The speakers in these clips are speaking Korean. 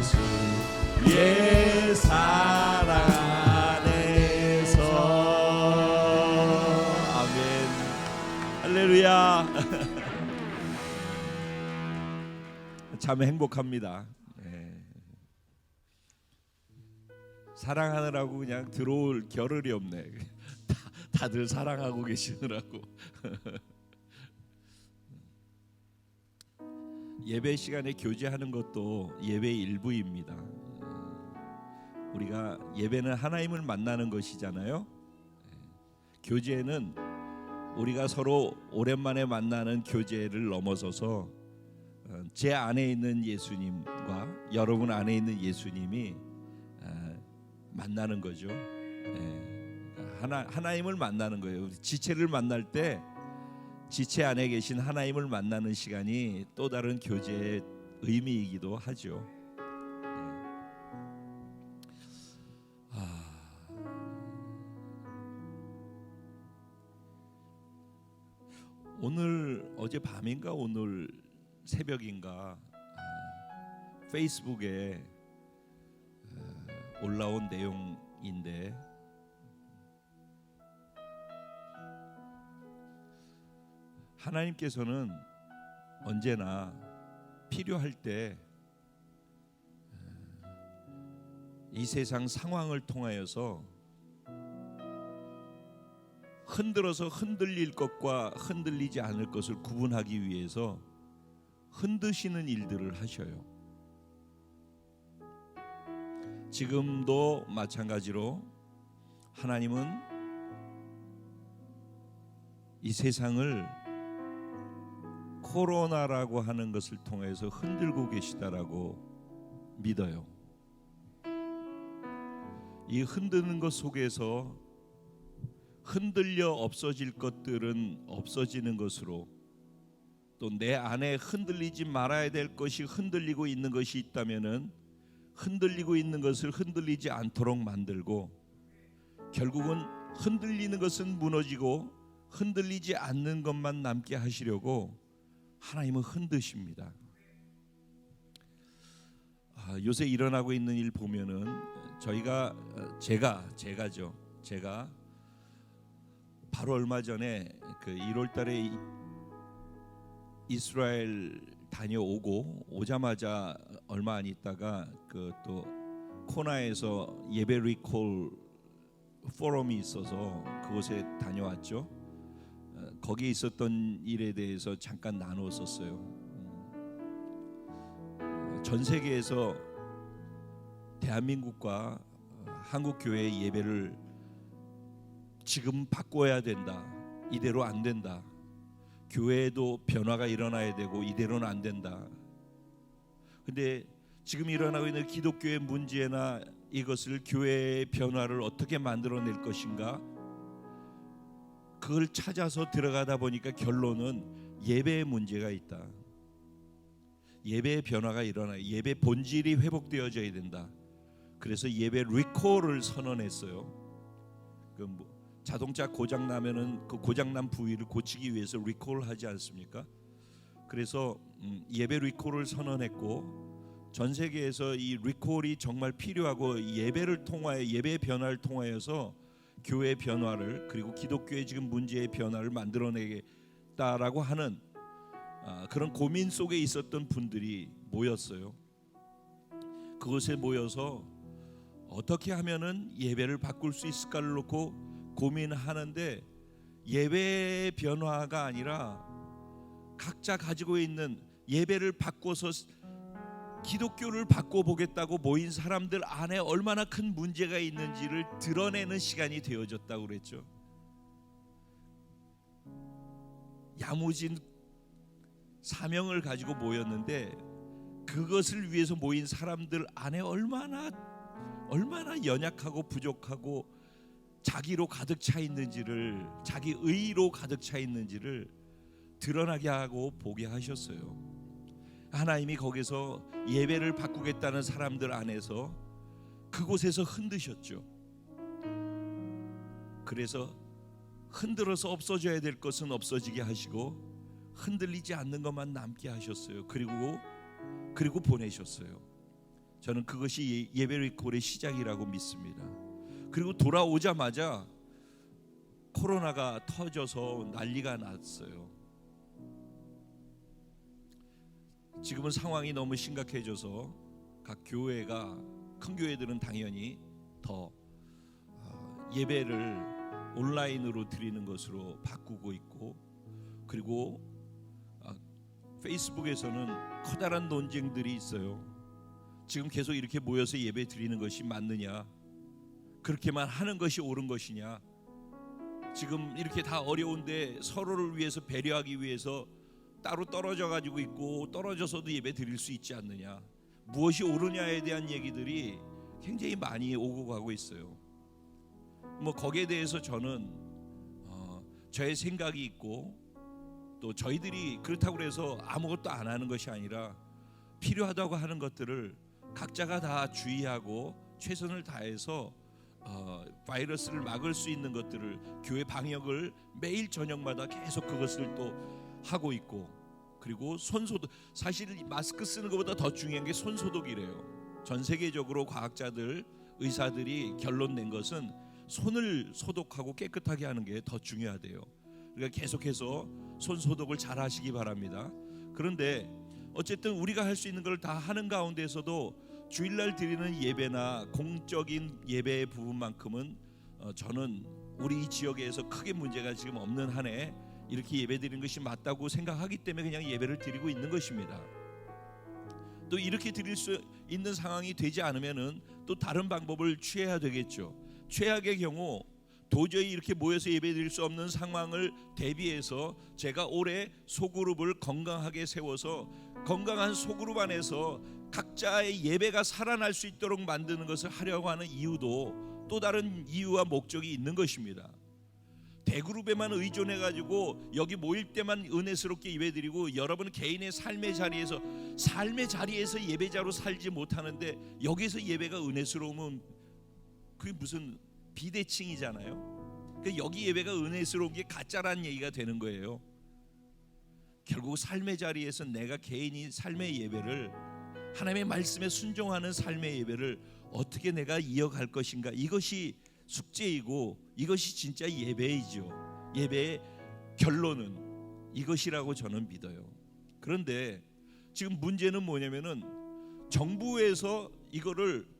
예수의 사랑 안에서. 아멘. 할렐루야. 참 행복합니다. 사랑하느라고 그냥 들어올 겨를이 없네. 다들 사랑하고 계시느라고. 예배 시간에 교제하는 것도 예배의 일부입니다. 우리가 예배는 하나님을 만나는 것이잖아요. 교제는 우리가 서로 오랜만에 만나는 교제를 넘어서서 제 안에 있는 예수님과 여러분 안에 있는 예수님이 만나는 거죠. 하나님을 만나는 거예요. 지체를 만날 때 지체 안에 계신 하나님을 만나는 시간이 또 다른 교제의 의미이기도 하죠. 오늘 어제 밤인가 오늘 새벽인가 페이스북에 올라온 내용인데 하나님께서는 언제나 필요할 때 이 세상 상황을 통하여서 흔들어서 흔들릴 것과 흔들리지 않을 것을 구분하기 위해서 흔드시는 일들을 하셔요. 지금도 마찬가지로 하나님은 이 세상을 코로나라고 하는 것을 통해서 흔들고 계시다라고 믿어요. 이 흔드는 것 속에서 흔들려 없어질 것들은 없어지는 것으로, 또 내 안에 흔들리지 말아야 될 것이 흔들리고 있는 것이 있다면은 흔들리고 있는 것을 흔들리지 않도록 만들고, 결국은 흔들리는 것은 무너지고 흔들리지 않는 것만 남게 하시려고 하나님은 흔드십니다. 요새 일어나고 있는 일 보면은 제가 바로 얼마 전에 그 1월달에 이스라엘 다녀오고 오자마자 얼마 안 있다가 그 또 코나에서 예배 리콜 포럼이 있어서 그곳에 다녀왔죠. 거기에 있었던 일에 대해서 잠깐 나누었었어요. 전 세계에서 대한민국과 한국 교회의 예배를 지금 바꿔야 된다. 이대로 안 된다. 교회에도 변화가 일어나야 되고 이대로는 안 된다. 근데 지금 일어나고 있는 기독교의 문제나 이것을 교회의 변화를 어떻게 만들어낼 것인가, 그걸 찾아서 들어가다 보니까 결론은 예배의 문제가 있다. 예배의 변화가 일어나 예배 본질이 회복되어져야 된다. 그래서 예배 리콜을 선언했어요. 자동차 고장 나면은 그 고장난 부위를 고치기 위해서 리콜을 하지 않습니까? 그래서 예배 리콜을 선언했고, 전 세계에서 이 리콜이 정말 필요하고 예배를 통하여 예배의 변화를 통하여서 교회의 변화를, 그리고 기독교의 지금 문제의 변화를 만들어내겠다라고 하는 그런 고민 속에 있었던 분들이 모였어요. 그곳에 모여서 어떻게 하면은 예배를 바꿀 수 있을까를 놓고 고민하는데, 예배의 변화가 아니라 각자 가지고 있는 예배를 바꿔서 기독교를 바꿔보겠다고 모인 사람들 안에 얼마나 큰 문제가 있는지를 드러내는 시간이 되어졌다고 그랬죠. 야무진 사명을 가지고 모였는데 그것을 위해서 모인 사람들 안에 얼마나 연약하고 부족하고 자기로 가득 차 있는지를, 자기 의로 가득 차 있는지를 드러나게 하고 보게 하셨어요. 하나님이 거기서 예배를 바꾸겠다는 사람들 안에서 그곳에서 흔드셨죠. 그래서 흔들어서 없어져야 될 것은 없어지게 하시고 흔들리지 않는 것만 남게 하셨어요. 그리고 보내셨어요. 저는 그것이 예배 리콜의 시작이라고 믿습니다. 그리고 돌아오자마자 코로나가 터져서 난리가 났어요. 지금은 상황이 너무 심각해져서 각 교회가, 큰 교회들은 당연히 더 예배를 온라인으로 드리는 것으로 바꾸고 있고, 그리고 페이스북에서는 커다란 논쟁들이 있어요. 지금 계속 이렇게 모여서 예배 드리는 것이 맞느냐, 그렇게만 하는 것이 옳은 것이냐, 지금 이렇게 다 어려운데 서로를 위해서 배려하기 위해서 따로 떨어져 가지고 있고 떨어져서도 예배 드릴 수 있지 않느냐, 무엇이 옳으냐에 대한 얘기들이 굉장히 많이 오고 가고 있어요. 뭐 거기에 대해서 저는 저의 생각이 있고, 또 저희들이 그렇다고 해서 아무것도 안 하는 것이 아니라 필요하다고 하는 것들을 각자가 다 주의하고 최선을 다해서 바이러스를 막을 수 있는 것들을, 교회 방역을 매일 저녁마다 계속 그것을 또 하고 있고, 그리고 손소독, 사실 마스크 쓰는 것보다 더 중요한 게 손소독이래요. 전 세계적으로 과학자들, 의사들이 결론 낸 것은 손을 소독하고 깨끗하게 하는 게 더 중요하대요. 그러니까 계속해서 손 소독을 잘 하시기 바랍니다. 그런데 어쨌든 우리가 할 수 있는 걸 다 하는 가운데서도 주일날 드리는 예배나 공적인 예배의 부분만큼은 저는 우리 지역에서 크게 문제가 지금 없는 한에 이렇게 예배 드리는 것이 맞다고 생각하기 때문에 그냥 예배를 드리고 있는 것입니다. 또 이렇게 드릴 수 있는 상황이 되지 않으면은 또 다른 방법을 취해야 되겠죠. 최악의 경우 도저히 이렇게 모여서 예배 드릴 수 없는 상황을 대비해서 제가 올해 소그룹을 건강하게 세워서 건강한 소그룹 안에서 각자의 예배가 살아날 수 있도록 만드는 것을 하려고 하는 이유도 또 다른 이유와 목적이 있는 것입니다. 대그룹에만 의존해 가지고 여기 모일 때만 은혜스럽게 예배드리고 여러분 개인의 삶의 자리에서 예배자로 살지 못하는데 여기서 예배가 은혜스러우면 그게 무슨 비대칭이잖아요. 그러니까 여기 예배가 은혜스러운 게 가짜라는 얘기가 되는 거예요. 결국 삶의 자리에서 내가 개인이 삶의 예배를, 하나님의 말씀에 순종하는 삶의 예배를 어떻게 내가 이어갈 것인가, 이것이 숙제이고 이것이 진짜 예배이죠. 예배의 결론은 이것이라고 저는 믿어요. 그런데 지금 문제는 뭐냐면은 정부에서 이거를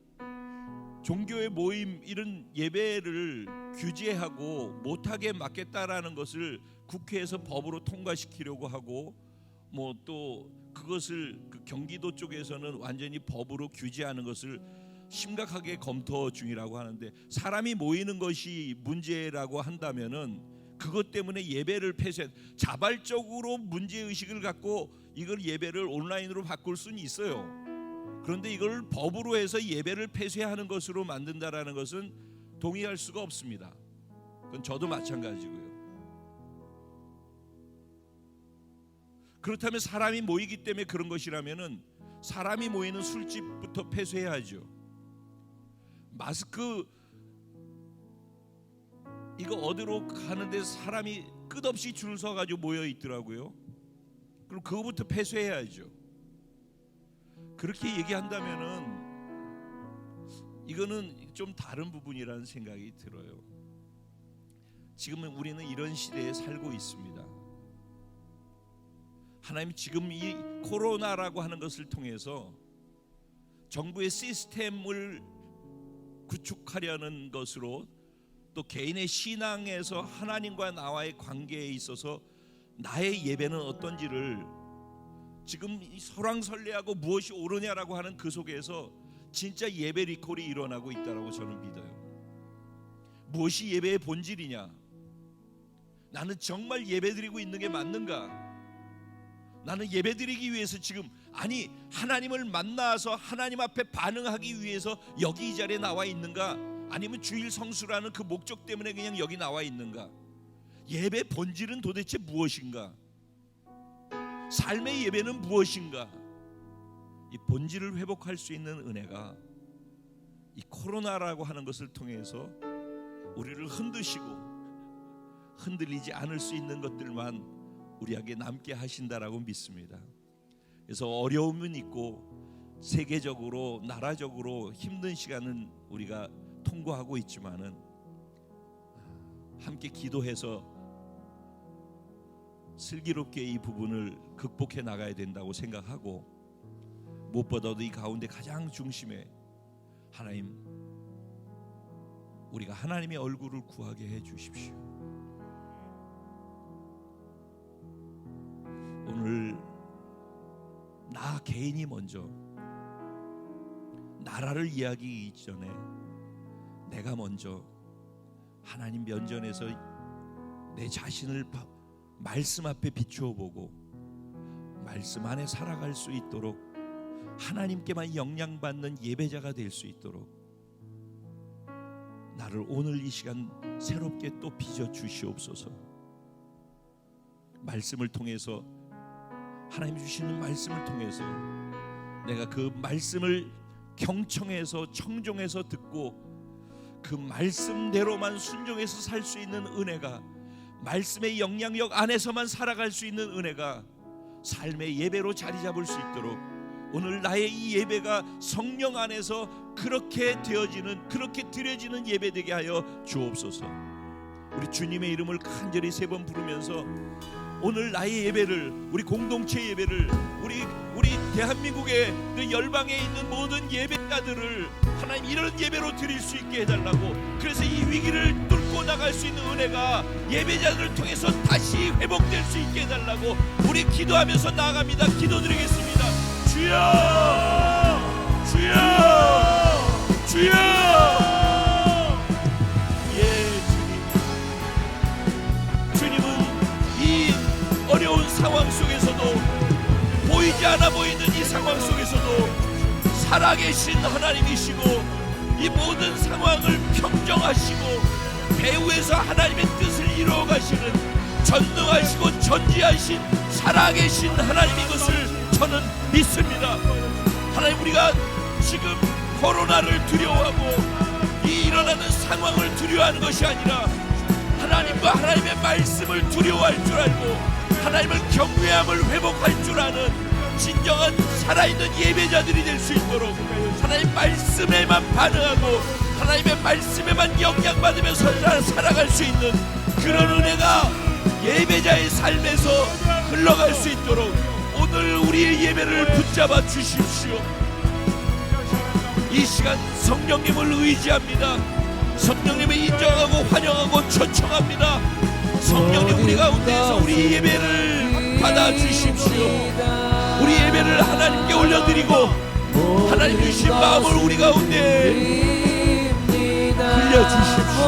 종교의 모임 이런 예배를 규제하고 못하게 막겠다라는 것을 국회에서 법으로 통과시키려고 하고, 뭐 또 그것을 경기도 쪽에서는 완전히 법으로 규제하는 것을 심각하게 검토 중이라고 하는데, 사람이 모이는 것이 문제라고 한다면은 그것 때문에 예배를 폐쇄, 자발적으로 문제 의식을 갖고 이걸 예배를 온라인으로 바꿀 수는 있어요. 그런데 이걸 법으로 해서 예배를 폐쇄하는 것으로 만든다라는 것은 동의할 수가 없습니다. 그건 저도 마찬가지고요. 그렇다면 사람이 모이기 때문에 그런 것이라면은 사람이 모이는 술집부터 폐쇄해야죠. 마스크 이거 얻으러 가는데 사람이 끝없이 줄 서가지고 모여 있더라고요. 그럼 그거부터 폐쇄해야죠. 그렇게 얘기한다면은 이거는 좀 다른 부분이라는 생각이 들어요. 지금은 우리는 이런 시대에 살고 있습니다. 하나님 지금 이 코로나라고 하는 것을 통해서 정부의 시스템을 구축하려는 것으로, 또 개인의 신앙에서 하나님과 나와의 관계에 있어서 나의 예배는 어떤지를 지금 설왕설래하고 무엇이 옳으냐라고 하는 그 속에서 진짜 예배 리콜이 일어나고 있다고 저는 믿어요. 무엇이 예배의 본질이냐? 나는 정말 예배드리고 있는 게 맞는가? 나는 예배드리기 위해서 지금, 아니 하나님을 만나서 하나님 앞에 반응하기 위해서 여기 이 자리에 나와 있는가? 아니면 주일 성수라는 그 목적 때문에 그냥 여기 나와 있는가? 예배 본질은 도대체 무엇인가? 삶의 예배는 무엇인가? 이 본질을 회복할 수 있는 은혜가 이 코로나라고 하는 것을 통해서 우리를 흔드시고 흔들리지 않을 수 있는 것들만 우리에게 남게 하신다라고 믿습니다. 그래서 어려움은 있고 세계적으로 나라적으로 힘든 시간은 우리가 통과하고 있지만은 함께 기도해서 슬기롭게 이 부분을 극복해 나가야 된다고 생각하고, 무엇보다도 이 가운데 가장 중심에 하나님, 우리가 하나님의 얼굴을 구하게 해 주십시오. 오늘 나 개인이 먼저 나라를 이야기하기 이전에 내가 먼저 하나님 면전에서 내 자신을 말씀 앞에 비추어 보고 말씀 안에 살아갈 수 있도록, 하나님께만 영향받는 예배자가 될 수 있도록 나를 오늘 이 시간 새롭게 또 빚어 주시옵소서. 말씀을 통해서, 하나님 주시는 말씀을 통해서 내가 그 말씀을 경청해서 청종해서 듣고 그 말씀대로만 순종해서 살 수 있는 은혜가, 말씀의 영향력 안에서만 살아갈 수 있는 은혜가 삶의 예배로 자리 잡을 수 있도록, 오늘 나의 이 예배가 성령 안에서 그렇게 되어지는, 그렇게 드려지는 예배 되게 하여 주옵소서. 우리 주님의 이름을 간절히 3번 부르면서 오늘 나의 예배를, 우리 공동체 예배를, 우리 대한민국의 그 열방에 있는 모든 예배자들을 하나님 이런 예배로 드릴 수 있게 해달라고, 그래서 이 위기를 뚫고 나갈 수 있는 은혜가 예배자들을 통해서 다시 회복될 수 있게 해달라고 우리 기도하면서 나아갑니다. 기도드리겠습니다. 주여, 주여, 주여. 어려운 상황 속에서도, 보이지 않아 보이는 이 상황 속에서도 살아계신 하나님이시고, 이 모든 상황을 평정하시고 배후에서 하나님의 뜻을 이루어 가시는 전능하시고 전지하신 살아계신 하나님인 것을 저는 믿습니다. 하나님, 우리가 지금 코로나를 두려워하고 이 일어나는 상황을 두려워하는 것이 아니라 하나님과 하나님의 말씀을 두려워할 줄 알고 하나님을 경외함을 회복할 줄 아는 진정한 살아있는 예배자들이 될 수 있도록, 하나님 말씀에만 반응하고 하나님의 말씀에만 영향받으면서 살아갈 수 있는 그런 은혜가 예배자의 삶에서 흘러갈 수 있도록 오늘 우리의 예배를 붙잡아 주십시오. 이 시간 성령님을 의지합니다. 성령님을 인정하고 환영하고 초청합니다. 성령님, 우리 가운데에서 우리 예배를 받아주십시오. 우리 예배를 하나님께 올려드리고 하나님 주신 마음을 우리 가운데 흘려주십시오.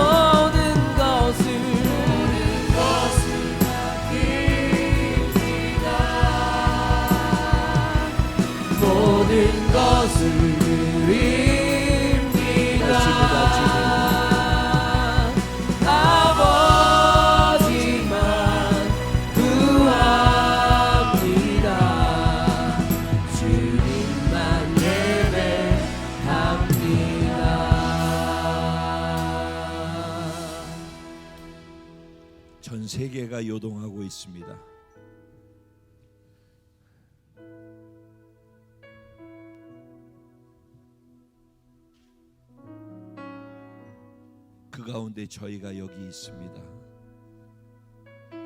모든 것을 드립니다. 아버지만 구합니다. 주님만 예배합니다. 전 세계가 요동하고 있습니다. 그 가운데 저희가 여기 있습니다.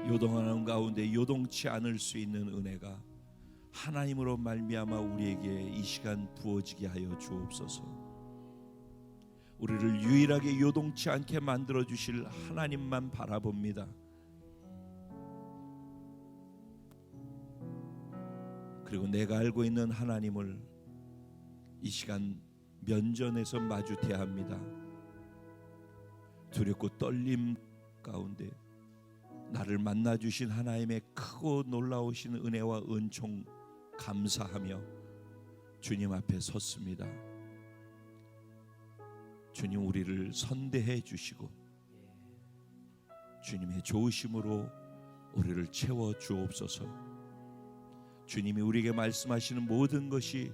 요동하는 가운데 요동치 않을 수 있는 은혜가 하나님으로 말미암아 우리에게 이 시간 부어지게 하여 주옵소서. 우리를 유일하게 요동치 않게 만들어 주실 하나님만 바라봅니다. 그리고 내가 알고 있는 하나님을 이 시간 면전에서 마주 대합니다. 두렵고 떨림 가운데 나를 만나주신 하나님의 크고 놀라우신 은혜와 은총 감사하며 주님 앞에 섰습니다. 주님, 우리를 선대해 주시고 주님의 좋으심으로 우리를 채워 주옵소서. 주님이 우리에게 말씀하시는 모든 것이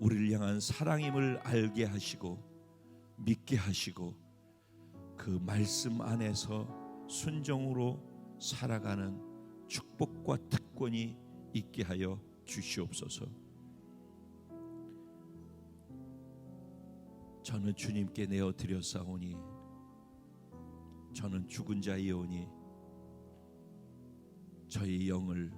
우리를 향한 사랑임을 알게 하시고 믿게 하시고 그 말씀 안에서 순종으로 살아가는 축복과 특권이 있게 하여 주시옵소서. 저는 주님께 내어 드렸사오니 저는 죽은 자이오니 저희 영을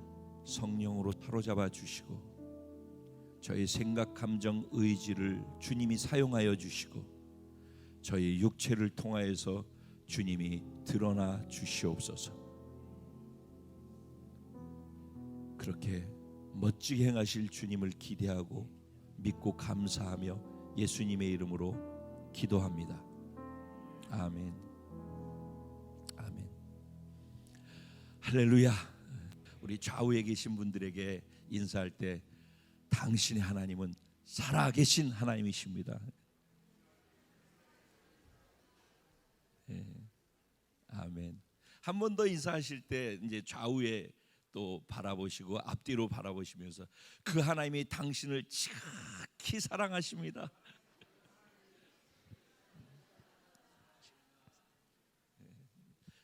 성령으로 사로잡아 주시고 저희 생각, 감정, 의지를 주님이 사용하여 주시고 저희 육체를 통하여서 주님이 드러나 주시옵소서. 그렇게 멋지게 행하실 주님을 기대하고 믿고 감사하며 예수님의 이름으로 기도합니다. 아멘. 아멘. 할렐루야. 우리 좌우에 계신 분들에게 인사할 때 당신의 하나님은 살아계신 하나님이십니다. 예. 아멘. 한 번 더 인사하실 때 이제 좌우에 또 바라보시고 앞뒤로 바라보시면서 그 하나님이 당신을 지극히 사랑하십니다.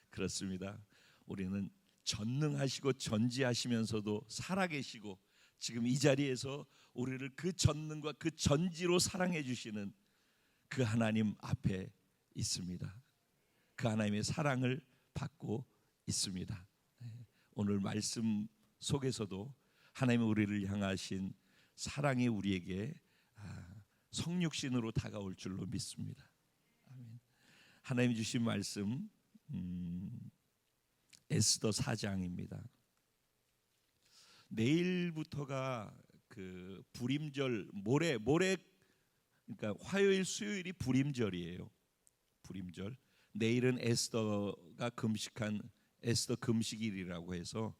그렇습니다. 우리는 전능하시고 전지하시면서도 살아계시고 지금 이 자리에서 우리를 그 전능과 그 전지로 사랑해 주시는 그 하나님 앞에 있습니다. 그 하나님의 사랑을 받고 있습니다. 오늘 말씀 속에서도 하나님의 우리를 향하신 사랑이 우리에게 성육신으로 다가올 줄로 믿습니다. 아멘. 하나님 주신 말씀 에스더 4장입니다. 내일부터가 그 불임절 모레 그러니까 화요일 수요일이 불임절이에요. 불임절. 내일은 에스더가 금식한 에스더 금식일이라고 해서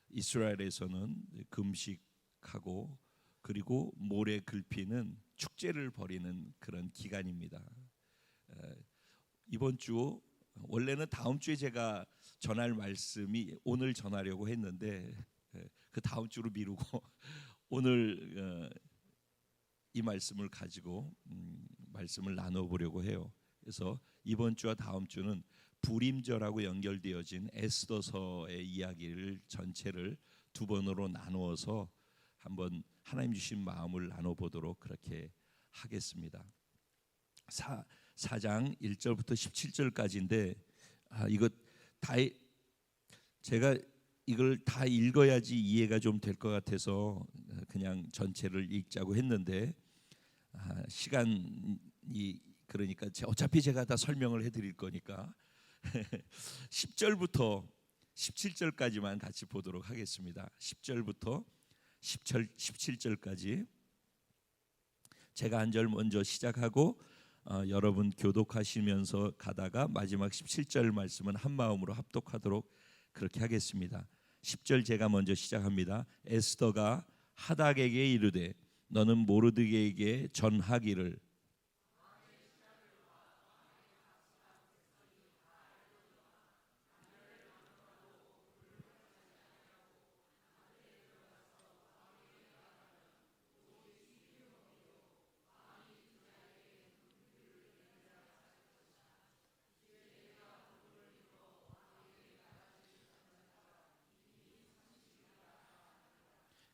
이스라엘에서는 금식하고 그리고 모래 글피는 축제를 벌이는 그런 기간입니다. 이번 주 원래는 다음 주에 제가 전할 말씀이 오늘 전하려고 했는데 그 다음 주로 미루고 오늘 이 말씀을 가지고 말씀을 나눠보려고 해요. 그래서 이번 주와 다음 주는 불임절하고 연결되어진 에스더서의 이야기를 전체를 두 번으로 나누어서 한번 하나님 주신 마음을 나눠보도록 그렇게 하겠습니다. 4장 1절부터 17절까지인데 이거 다 제가 이걸 다 읽어야지 이해가 좀 될 것 같아서 그냥 전체를 읽자고 했는데 시간이 그러니까 어차피 제가 다 설명을 해드릴 거니까 10절부터 17절까지만 같이 보도록 하겠습니다. 10절부터 17절까지 제가 한 절 먼저 시작하고 여러분 교독하시면서 가다가 마지막 17절 말씀은 한 마음으로 합독하도록 그렇게 하겠습니다. 10절 제가 먼저 시작합니다. 에스더가 하닥에게 이르되 너는 모르드게에게 전하기를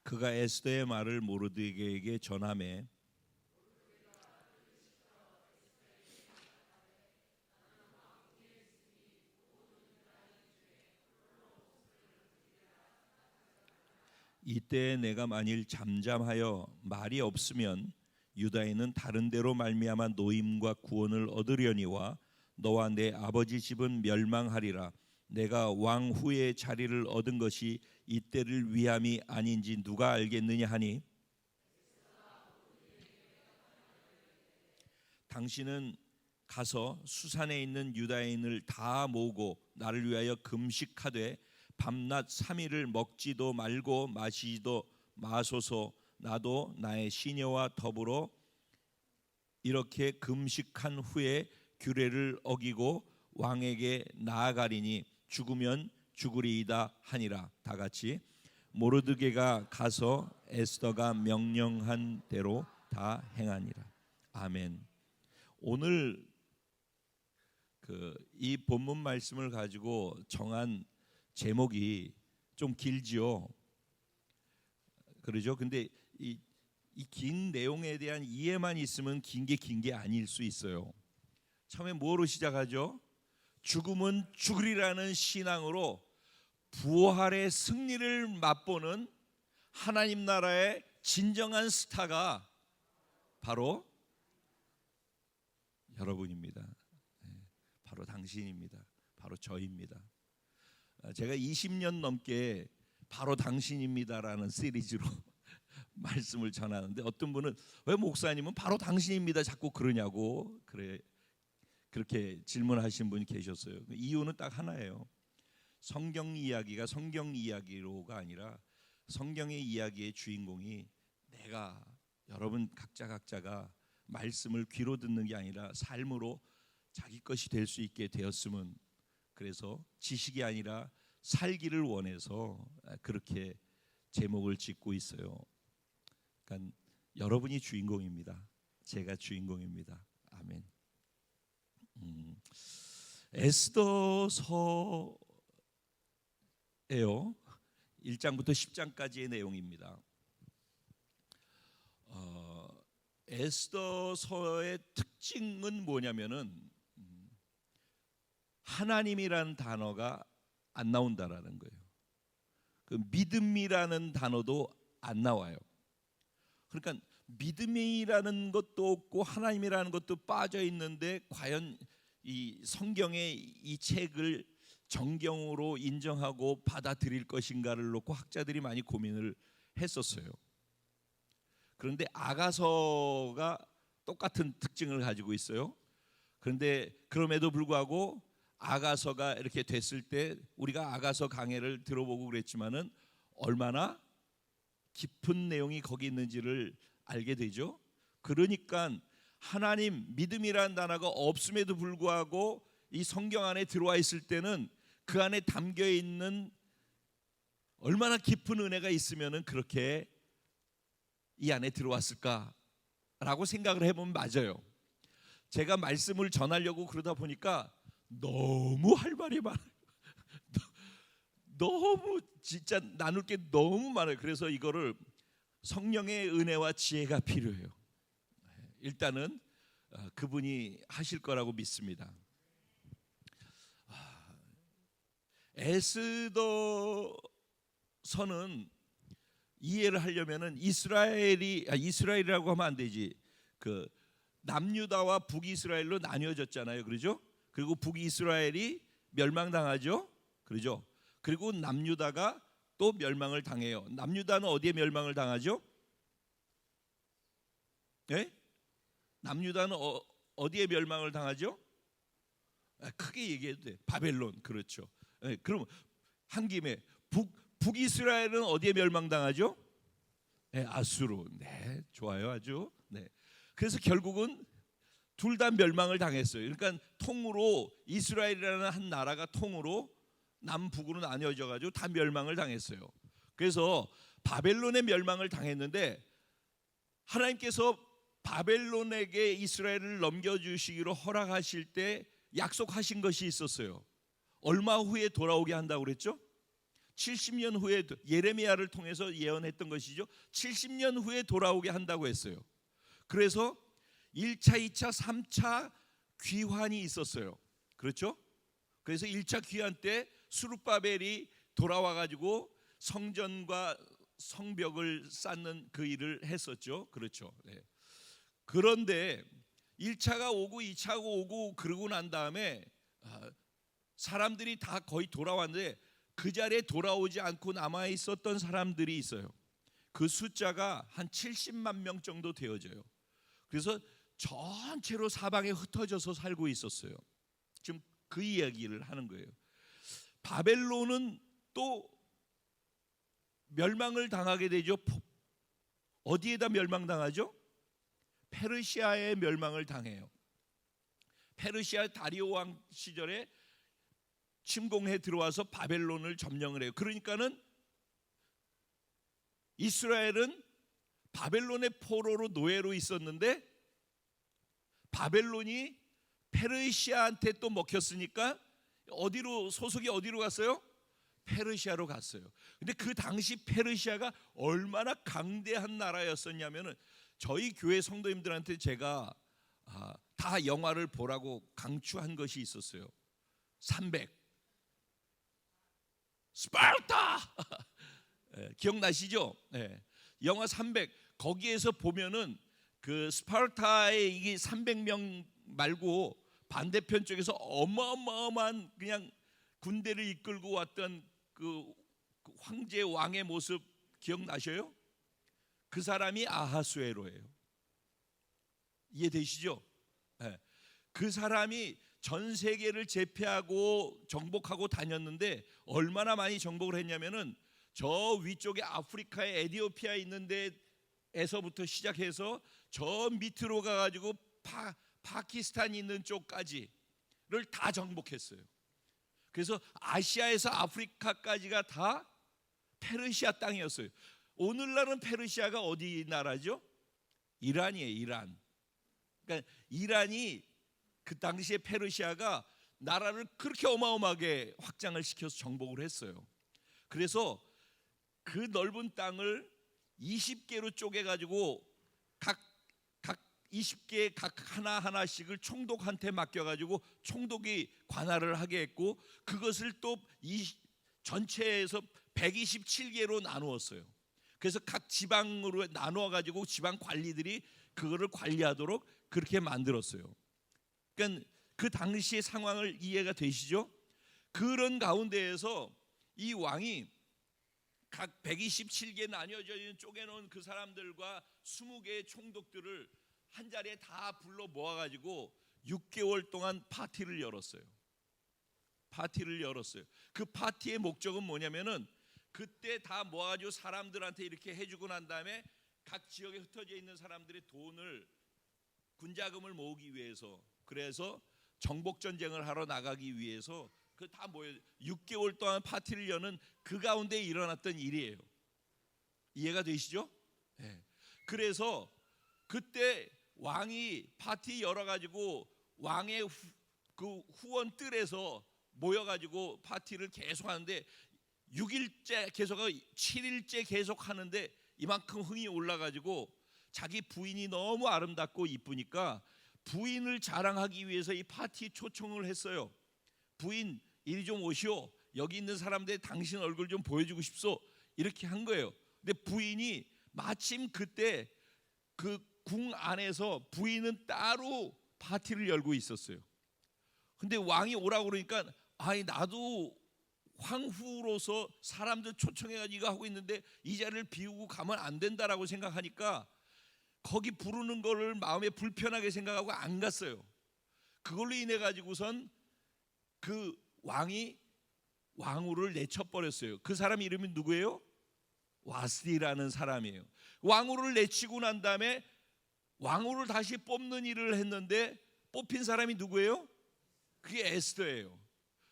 그가 에스더의 말을 모르드게에게 전하매 이때 내가 만일 잠잠하여 말이 없으면 유다인은 다른 데로 말미암아 노임과 구원을 얻으려니와 너와 내 아버지 집은 멸망하리라. 내가 왕 후의 자리를 얻은 것이 이때를 위함이 아닌지 누가 알겠느냐 하니 당신은 가서 수산에 있는 유다인을 다 모으고 나를 위하여 금식하되 밤낮 3일을 먹지도 말고 마시지도 마소서. 나도 나의 시녀와 더불어 이렇게 금식한 후에 규례를 어기고 왕에게 나아가리니 죽으면 죽으리이다 하니라. 다 같이 모르드게가 가서 에스더가 명령한 대로 다 행하니라. 아멘. 오늘 이 본문 말씀을 가지고 정한 제목이 좀 길지요. 그러죠. 근데 이 긴 내용에 대한 이해만 있으면 긴 게 아닐 수 있어요. 처음에 뭐로 시작하죠? 죽음은 죽으리라는 신앙으로 부활의 승리를 맛보는 하나님 나라의 진정한 스타가 바로 여러분입니다. 바로 당신입니다. 바로 저입니다. 제가 20년 넘게 바로 당신입니다라는 시리즈로 말씀을 전하는데, 어떤 분은 왜 목사님은 바로 당신입니다 자꾸 그러냐고 그렇게 질문하신 분이 계셨어요. 이유는 딱 하나예요. 성경 이야기가 성경 이야기로가 아니라 성경의 이야기의 주인공이 내가, 여러분 각자가 말씀을 귀로 듣는 게 아니라 삶으로 자기 것이 될 수 있게 되었으면, 그래서 지식이 아니라 살기를 원해서 그렇게 제목을 짓고 있어요. 그러니까 여러분이 주인공입니다. 제가 주인공입니다. 아멘. 에스더서예요. 1장부터 10장까지의 내용입니다. 에스더서의 특징은 뭐냐면은 하나님이라는 단어가 안 나온다라는 거예요. 그 믿음이라는 단어도 안 나와요. 그러니까 믿음이라는 것도 없고 하나님이라는 것도 빠져 있는데, 과연 이 성경의 이 책을 정경으로 인정하고 받아들일 것인가를 놓고 학자들이 많이 고민을 했었어요. 그런데 아가서가 똑같은 특징을 가지고 있어요. 그런데 그럼에도 불구하고 아가서가 이렇게 됐을 때, 우리가 아가서 강해를 들어보고 그랬지만은 얼마나 깊은 내용이 거기 있는지를 알게 되죠. 그러니까 하나님, 믿음이라는 단어가 없음에도 불구하고 이 성경 안에 들어와 있을 때는 그 안에 담겨 있는 얼마나 깊은 은혜가 있으면은 그렇게 이 안에 들어왔을까라고 생각을 해보면 맞아요. 제가 말씀을 전하려고 그러다 보니까 너무 할 말이 많아요. 너무 진짜 나눌 게 너무 많아요. 그래서 이거를 성령의 은혜와 지혜가 필요해요. 일단은 그분이 하실 거라고 믿습니다. 에스더서는 이해를 하려면은 이스라엘이라고 하면 안 되지. 그 남유다와 북이스라엘로 나뉘어졌잖아요. 그렇죠? 그리고 북이스라엘이 멸망당하죠. 그렇죠? 그리고 남유다가 또 멸망을 당해요. 남유다는 어디에 멸망을 당하죠? 네? 남유다는 어디에 멸망을 당하죠? 크게 얘기해도 돼. 바벨론. 그렇죠. 네, 그럼 한 김에 북이스라엘은 어디에 멸망당하죠? 네, 아수르. 네, 좋아요, 아주. 네. 그래서 결국은 둘 다 멸망을 당했어요. 그러니까 통으로 이스라엘이라는 한 나라가 통으로 남북으로 나뉘어져 가지고 다 멸망을 당했어요. 그래서 바벨론의 멸망을 당했는데, 하나님께서 바벨론에게 이스라엘을 넘겨주시기로 허락하실 때 약속하신 것이 있었어요. 얼마 후에 돌아오게 한다고 그랬죠? 70년 후에, 예레미야를 통해서 예언했던 것이죠. 70년 후에 돌아오게 한다고 했어요. 그래서 1차, 2차, 3차 귀환이 있었어요. 그렇죠? 그래서 1차 귀환 때 스룹바벨이 돌아와 가지고 성전과 성벽을 쌓는 그 일을 했었죠. 그렇죠? 네. 그런데 1차가 오고 2차가 오고 그러고 난 다음에 사람들이 다 거의 돌아왔는데, 그 자리에 돌아오지 않고 남아 있었던 사람들이 있어요. 그 숫자가 한 70만 명 정도 되어져요. 그래서 전체로 사방에 흩어져서 살고 있었어요. 지금 그 이야기를 하는 거예요. 바벨론은 또 멸망을 당하게 되죠. 어디에다 멸망당하죠? 페르시아에 멸망을 당해요. 페르시아 다리오 왕 시절에 침공해 들어와서 바벨론을 점령을 해요. 그러니까는 이스라엘은 바벨론의 포로로 노예로 있었는데, 바벨론이 페르시아한테 또 먹혔으니까 소속이 어디로 갔어요? 페르시아로 갔어요. 근데 그 당시 페르시아가 얼마나 강대한 나라였었냐면은 저희 교회 성도님들한테 제가 다 영화를 보라고 강추한 것이 있었어요. 300 스파르타 기억나시죠? 네. 영화 300 거기에서 보면은 그 스파르타의 이게 300명 말고 반대편 쪽에서 어마어마한 그냥 군대를 이끌고 왔던 그 황제 왕의 모습 기억나셔요? 그 사람이 아하수에로예요. 이해되시죠? 네. 그 사람이 전 세계를 제패하고 정복하고 다녔는데 얼마나 많이 정복을 했냐면은 저 위쪽에 아프리카의 에티오피아에 있는 데에서부터 시작해서 저 밑으로 가가지고 파키스탄이 있는 쪽까지를 다 정복했어요. 그래서 아시아에서 아프리카까지가 다 페르시아 땅이었어요. 오늘날은 페르시아가 어디 나라죠? 이란이에요. 이란. 그러니까 이란이 그 당시에 페르시아가 나라를 그렇게 어마어마하게 확장을 시켜서 정복을 했어요. 그래서 그 넓은 땅을 20개로 쪼개가지고 각 20개 각 하나하나씩을 총독한테 맡겨가지고 총독이 관할을 하게 했고 그것을 또 전체에서 127개로 나누었어요. 그래서 각 지방으로 나누어가지고 지방 관리들이 그거를 관리하도록 그렇게 만들었어요. 그러니까 그 당시의 상황을 이해가 되시죠? 그런 가운데에서 이 왕이 각 127개 나뉘어져 있는 쪼개놓은 그 사람들과 20개의 총독들을 한 자리에 다 불러 모아가지고 6개월 동안 파티를 열었어요. 그 파티의 목적은 뭐냐면은 그때 다 모아가지고 사람들한테 이렇게 해주고 난 다음에 각 지역에 흩어져 있는 사람들의 돈을 군자금을 모으기 위해서 그래서 정복 전쟁을 하러 나가기 위해서 그 다 모여 6개월 동안 파티를 여는 그 가운데 일어났던 일이에요. 이해가 되시죠? 네. 그래서 그때 왕이 파티 열어가지고 왕의 그 후원 뜰에서 모여가지고 파티를 계속하는데 6일째 계속하고 7일째 계속하는데 이만큼 흥이 올라가지고 자기 부인이 너무 아름답고 이쁘니까 부인을 자랑하기 위해서 이 파티 초청을 했어요. 부인 이리 좀 오시오. 여기 있는 사람들 당신 얼굴 좀 보여주고 싶소. 이렇게 한 거예요. 근데 부인이 마침 그때 그 궁 안에서 부인은 따로 파티를 열고 있었어요. 근데 왕이 오라고 그러니까 아니 나도 황후로서 사람들 초청해가지고 하고 있는데 이 자리를 비우고 가면 안 된다라고 생각하니까 거기 부르는 거를 마음에 불편하게 생각하고 안 갔어요. 그걸로 인해 가지고선 그 왕이 왕후를 내쳐버렸어요. 그 사람 이름이 누구예요? 와스디라는 사람이에요. 왕후를 내치고 난 다음에 왕후를 다시 뽑는 일을 했는데 뽑힌 사람이 누구예요? 그게 에스더예요.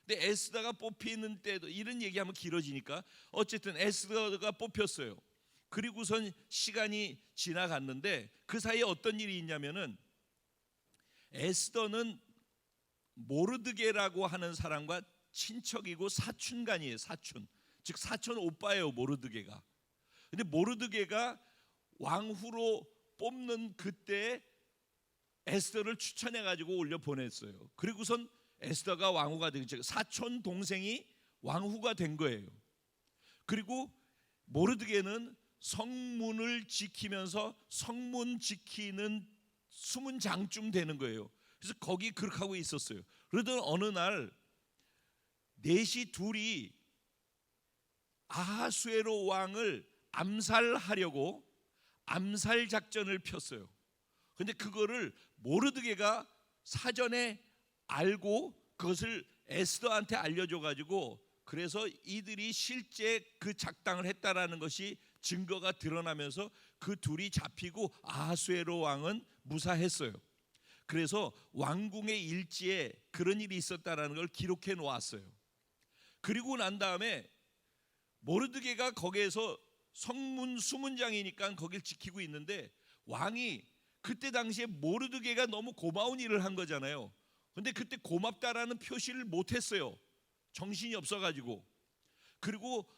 근데 에스더가 뽑히는 때도 이런 얘기하면 길어지니까 어쨌든 에스더가 뽑혔어요. 그리고선 시간이 지나갔는데 그 사이에 어떤 일이 있냐면은 에스더는 모르드게라고 하는 사람과 친척이고 사촌간이에요. 사촌. 즉 사촌 오빠예요. 모르드게가. 근데 모르드게가 왕후로 뽑는 그때 에스더를 추천해 가지고 올려 보냈어요. 그리고선 에스더가 왕후가 된 거죠. 사촌 동생이 왕후가 된 거예요. 그리고 모르드게는 성문을 지키면서 성문 지키는 수문장쯤 되는 거예요. 그래서 거기 그렇게 하고 있었어요. 그러던 어느 날 넷이 둘이 아하수에로 왕을 암살하려고 암살 작전을 폈어요. 근데 그거를 모르드게가 사전에 알고 그것을 에스더한테 알려줘 가지고 그래서 이들이 실제 그 작당을 했다라는 것이 증거가 드러나면서 그 둘이 잡히고 아하수에로 왕은 무사했어요. 그래서 왕궁의 일지에 그런 일이 있었다라는 걸 기록해 놓았어요. 그리고 난 다음에 모르드게가 거기에서 성문 수문장이니까 거길 지키고 있는데 왕이 그때 당시에 모르드게가 너무 고마운 일을 한 거잖아요. 근데 그때 고맙다라는 표시를 못 했어요. 정신이 없어 가지고. 그리고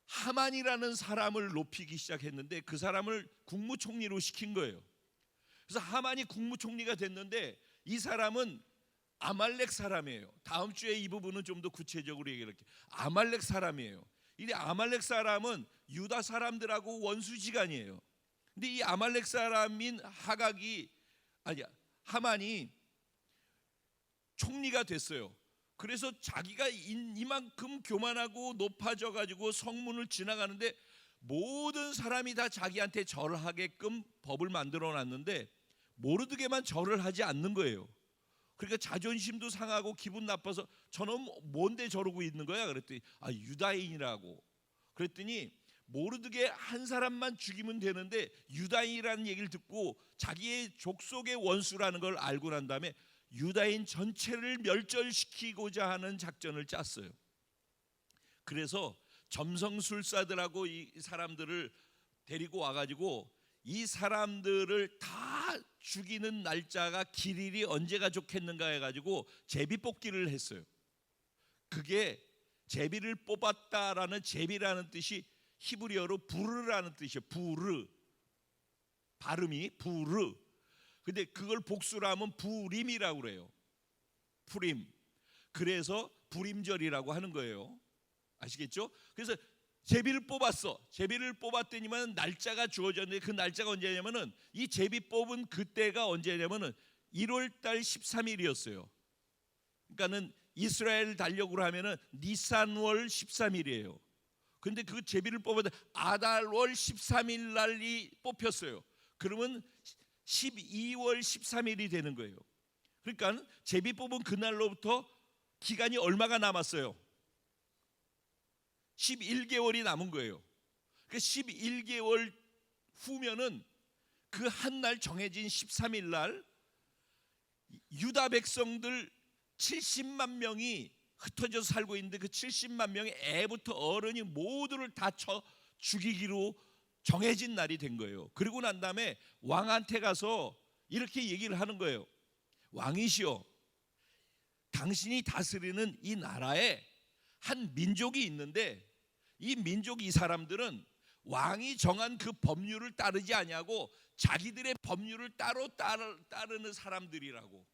하만이라는 사람을 높이기 시작했는데 그 사람을 국무총리로 시킨 거예요. 그래서 하만이 국무총리가 됐는데 이 사람은 아말렉 사람이에요. 다음 주에 이 부분은 좀 더 구체적으로 얘기할게요. 아말렉 사람이에요. 이 아말렉 사람은 유다 사람들하고 원수지간이에요. 근데 이 아말렉 사람인 하만이 총리가 됐어요. 그래서 자기가 이만큼 교만하고 높아져 가지고 성문을 지나가는데 모든 사람이 다 자기한테 절하게끔 법을 만들어 놨는데 모르드게만 절을 하지 않는 거예요. 그러니까 자존심도 상하고 기분 나빠서 저는 뭔데 저러고 있는 거야? 그랬더니 유다인이라고. 그랬더니 모르드게 한 사람만 죽이면 되는데 유다인이라는 얘기를 듣고 자기의 족속의 원수라는 걸 알고 난 다음에 유다인 전체를 멸절시키고자 하는 작전을 짰어요. 그래서 점성술사들하고 이 사람들을 데리고 와가지고 이 사람들을 다 죽이는 날짜가 길일이 언제가 좋겠는가 해가지고 제비뽑기를 했어요. 그게 제비를 뽑았다라는 제비라는 뜻이 히브리어로 부르라는 뜻이에요. 부르. 발음이 부르. 근데 그걸 복수로 하면 부림이라고 그래요. 푸림. 그래서 부림절이라고 하는 거예요. 아시겠죠? 그래서 제비를 뽑았어. 제비를 뽑았더니만 날짜가 주어졌는데 그 날짜가 언제냐면은 이 제비 뽑은 그때가 언제냐면은 1월 달 13일이었어요. 그러니까는 이스라엘 달력으로 하면은 니산월 13일이에요. 근데 그 제비를 뽑았는데 아달월 13일 날이 뽑혔어요. 그러면 12월 13일이 되는 거예요. 그러니까 제비 뽑은 그날로부터 기간이 얼마가 남았어요? 11개월이 남은 거예요. 그 11개월 후면은 그 한 날 정해진 13일 날 유다 백성들 70만 명이 흩어져서 살고 있는데 그 70만 명의 애부터 어른이 모두를 다 쳐 죽이기로 정해진 날이 된 거예요. 그리고 난 다음에 왕한테 가서 이렇게 얘기를 하는 거예요. 왕이시여, 당신이 다스리는 이 나라에 한 민족이 있는데 이 민족 이 사람들은 왕이 정한 그 법률을 따르지 아니하고 자기들의 법률을 따로 따르는 사람들이라고.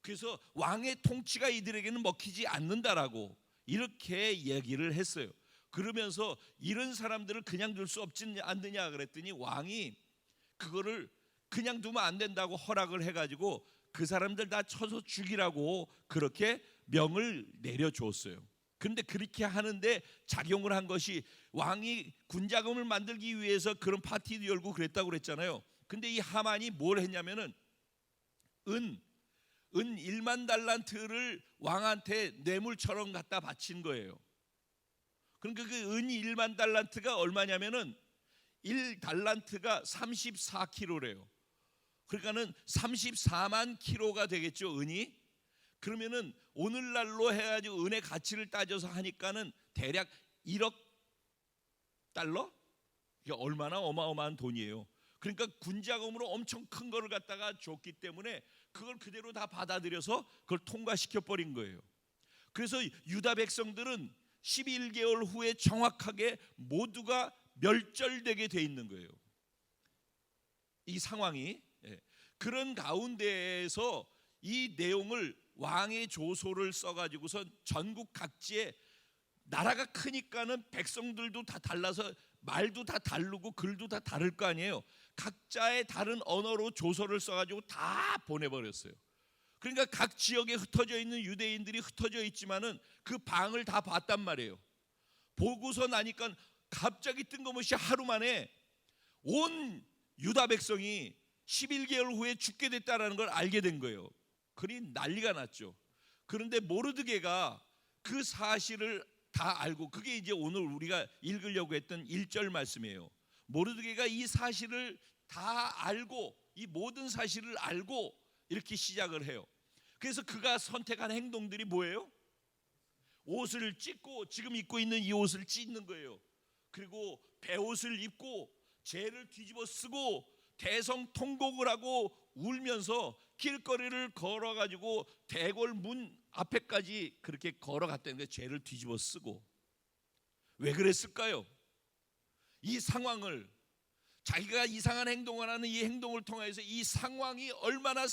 그래서 왕의 통치가 이들에게는 먹히지 않는다라고 이렇게 얘기를 했어요. 그러면서 이런 사람들을 그냥 둘 수 없지 않느냐 그랬더니 왕이 그거를 그냥 두면 안 된다고 허락을 해가지고 그 사람들 다 쳐서 죽이라고 그렇게 명을 내려줬어요. 그런데 그렇게 하는데 작용을 한 것이 왕이 군자금을 만들기 위해서 그런 파티도 열고 그랬다고 그랬잖아요. 근데 이 하만이 뭘 했냐면은 은 1만 달란트를 왕한테 뇌물처럼 갖다 바친 거예요. 그러니까 그 은 1만 달란트가 얼마냐면은 1달란트가 34kg래요. 그러니까는 34만 킬로가 되겠죠, 은이. 그러면은 오늘날로 해가지고 은의 가치를 따져서 하니까는 대략 1억 달러? 이게 얼마나 어마어마한 돈이에요. 그러니까 군자금으로 엄청 큰 거를 갖다가 줬기 때문에 그걸 그대로 다 받아들여서 그걸 통과시켜 버린 거예요. 그래서 유다 백성들은 11개월 후에 정확하게 모두가 멸절되게 돼 있는 거예요. 이 상황이. 그런 가운데에서 이 내용을 왕의 조소를 써가지고서 전국 각지에 나라가 크니까는 백성들도 다 달라서 말도 다 다르고 글도 다 다를 거 아니에요. 각자의 다른 언어로 조서를 써가지고 다 보내버렸어요. 그러니까 각 지역에 흩어져 있는 유대인들이 흩어져 있지만은 그 방을 다 봤단 말이에요. 보고서 나니까 갑자기 뜬금없이 하루 만에 온 유다 백성이 11개월 후에 죽게 됐다라는 걸 알게 된 거예요. 그러니 난리가 났죠. 그런데 모르드게가 그 사실을 다 알고, 그게 이제 오늘 우리가 읽으려고 했던 1절 말씀이에요. 모르드게가 이 사실을 다 알고, 이 모든 사실을 알고 이렇게 시작을 해요. 그래서 그가 선택한 행동들이 뭐예요? 옷을 찢고, 지금 입고 있는 이 옷을 찢는 거예요. 그리고 베옷을 입고 죄를 뒤집어 쓰고 대성통곡을 하고 울면서 길거리를 걸어가지고 대궐 문 앞에까지 그렇게 걸어갔다는 거예요. 죄를 뒤집어 쓰고. 왜 그랬을까요? 이 상황을, 자기가 이상한 행동을 하는 이 행동을 통해서 이 상황이 얼마나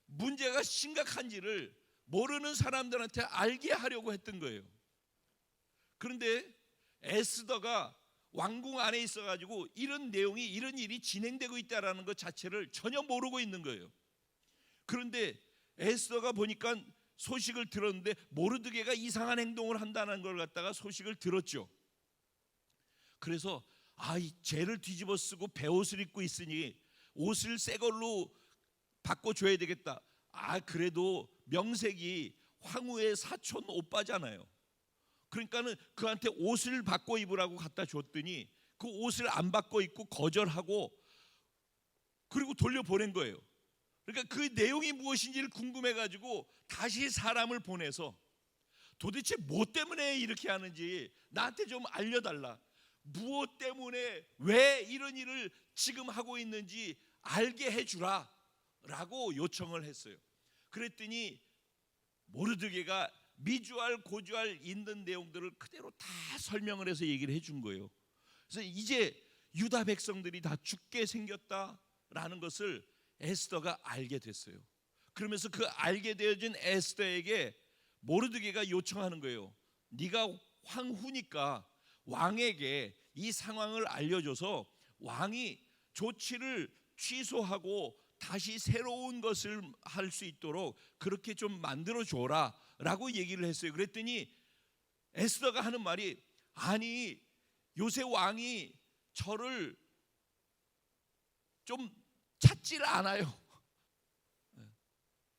문제가 심각한지를 모르는 사람들한테 알게 하려고 했던 거예요. 그런데 에스더가 왕궁 안에 있어가지고 이런 내용이, 이런 일이 진행되고 있다는 것 자체를 전혀 모르고 있는 거예요. 그런데 에스더가 보니까 소식을 들었는데 모르드게가 이상한 행동을 한다는 걸 갖다가 소식을 들었죠. 그래서 이 죄를 뒤집어 쓰고 베옷을 입고 있으니 옷을 새 걸로 바꿔줘야 되겠다. 그래도 명색이 황후의 사촌 오빠잖아요. 그러니까는 그한테 옷을 바꿔 입으라고 갖다 줬더니 그 옷을 안 바꿔 입고 거절하고 그리고 돌려보낸 거예요. 그러니까 그 내용이 무엇인지를 궁금해가지고 다시 사람을 보내서 도대체 뭐 때문에 이렇게 하는지 나한테 좀 알려달라. 무엇 때문에 왜 이런 일을 지금 하고 있는지 알게 해주라 라고 요청을 했어요. 그랬더니 모르드게가 미주알 고주알 있는 내용들을 그대로 다 설명을 해서 얘기를 해준 거예요. 그래서 이제 유다 백성들이 다 죽게 생겼다라는 것을 에스더가 알게 됐어요. 그러면서 그 알게 되어진 에스더에게 모르드게가 요청하는 거예요. 네가 황후니까 왕에게 이 상황을 알려줘서 왕이 조치를 취소하고 다시 새로운 것을 할 수 있도록 그렇게 좀 만들어 줘라 라고 얘기를 했어요. 그랬더니 에스더가 하는 말이, 아니 요새 왕이 저를 좀 찾질 않아요.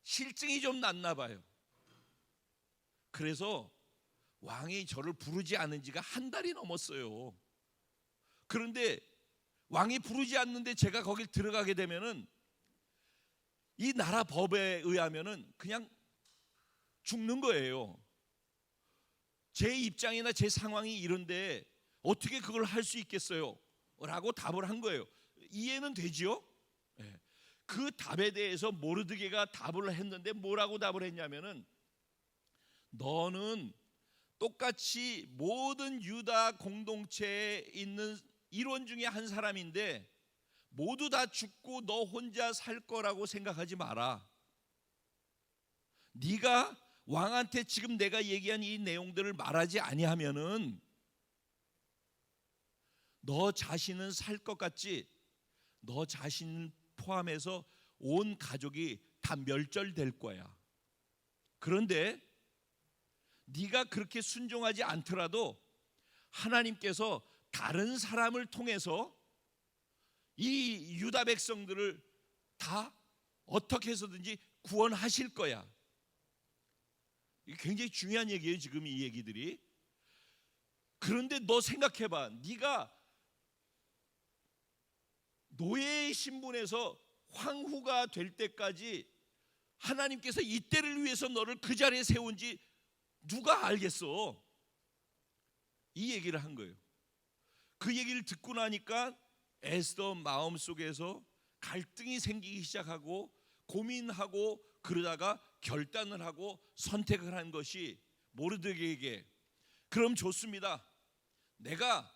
실증이 좀 났나 봐요. 그래서 왕이 저를 부르지 않은 지가 한 달이 넘었어요. 그런데 왕이 부르지 않는데 제가 거길 들어가게 되면은 이 나라 법에 의하면은 그냥 죽는 거예요. 제 입장이나 제 상황이 이런데 어떻게 그걸 할 수 있겠어요? 라고 답을 한 거예요. 이해는 되지요? 네. 그 답에 대해서 모르드게가 답을 했는데 뭐라고 답을 했냐면은, 너는 똑같이 모든 유다 공동체에 있는 일원 중에 한 사람인데 모두 다 죽고 너 혼자 살 거라고 생각하지 마라. 네가 왕한테 지금 내가 얘기한 이 내용들을 말하지 아니하면은 너 자신은 살 것 같지? 너 자신 포함해서 온 가족이 다 멸절될 거야. 그런데 네가 그렇게 순종하지 않더라도 하나님께서 다른 사람을 통해서 이 유다 백성들을 다 어떻게 해서든지 구원하실 거야. 이게 굉장히 중요한 얘기예요, 지금 이 얘기들이. 그런데 너 생각해봐. 네가 노예의 신분에서 황후가 될 때까지 하나님께서 이때를 위해서 너를 그 자리에 세운지 누가 알겠어? 이 얘기를 한 거예요. 그 얘기를 듣고 나니까 에스더 마음속에서 갈등이 생기기 시작하고 고민하고 그러다가 결단을 하고 선택을 한 것이 모르드게에게, 그럼 좋습니다. 내가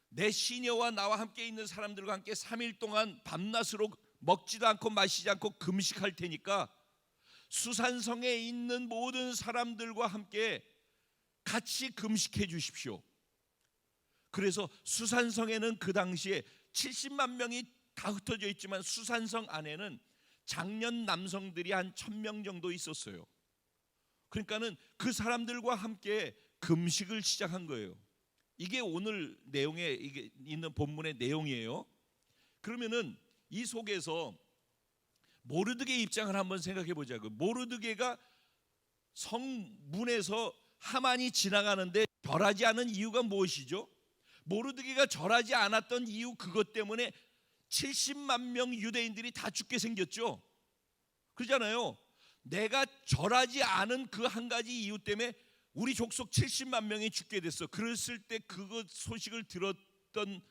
내 시녀와 나와 함께 있는 사람들과 함께 3일 동안 밤낮으로 먹지도 않고 마시지 않고 금식할 테니까 수산성에 있는 모든 사람들과 함께 같이 금식해 주십시오. 그래서 수산성에는 그 당시에 70만 명이 다 흩어져 있지만 수산성 안에는 장년 남성들이 한 1000명 정도 있었어요. 그러니까는 그 사람들과 함께 금식을 시작한 거예요. 이게 오늘 내용에 이게 있는 본문의 내용이에요. 그러면은 이 속에서 모르드게 입장을 한번 생각해 보자고요. 모르드게가 성문에서 하만이 지나가는데 절하지 않은 이유가 무엇이죠? 모르드게가 절하지 않았던 이유, 그것 때문에 70만 명 유대인들이 다 죽게 생겼죠. 그러잖아요. 내가 절하지 않은 그 한 가지 이유 때문에 우리 족속 70만 명이 죽게 됐어. 그랬을 때 그것 소식을 들었던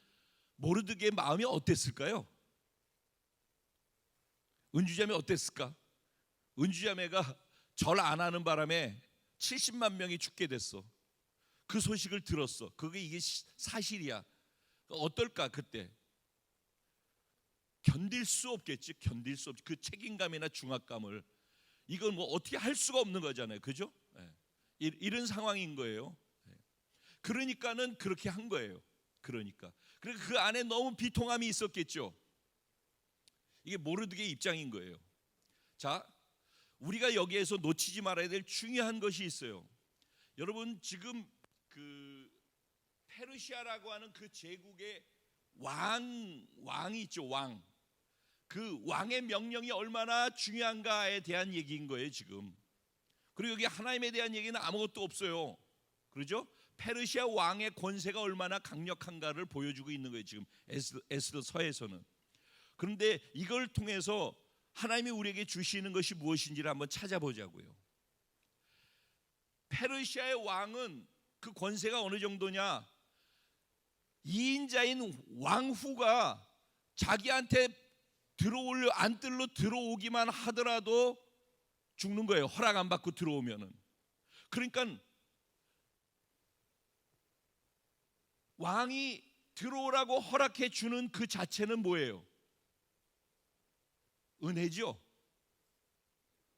모르드게의 마음이 어땠을까요? 은주자매 어땠을까? 은주자매가 절 안 하는 바람에 70만 명이 죽게 됐어. 그 소식을 들었어. 이게 사실이야. 어떨까 그때? 견딜 수 없겠지. 견딜 수 없지. 그 책임감이나 중압감을. 이건 뭐 어떻게 할 수가 없는 거잖아요. 그죠? 이런 상황인 거예요. 그러니까는 그렇게 한 거예요. 그러니까 그 안에 너무 비통함이 있었겠죠. 이게 모르드게의 입장인 거예요. 자, 우리가 여기에서 놓치지 말아야 될 중요한 것이 있어요. 여러분, 지금 그 페르시아라고 하는 그 제국의 왕이 있죠. 왕. 그 왕의 명령이 얼마나 중요한가에 대한 얘기인 거예요, 지금. 그리고 여기 하나님에 대한 얘기는 아무것도 없어요. 그렇죠? 페르시아 왕의 권세가 얼마나 강력한가를 보여주고 있는 거예요, 지금 에스더서에서는. 그런데 이걸 통해서 하나님이 우리에게 주시는 것이 무엇인지를 한번 찾아보자고요. 페르시아의 왕은 그 권세가 어느 정도냐? 2인자인 왕후가 자기한테 안뜰로 들어오기만 하더라도 죽는 거예요. 허락 안 받고 들어오면은. 그러니까 왕이 들어오라고 허락해 주는 그 자체는 뭐예요? 은혜죠.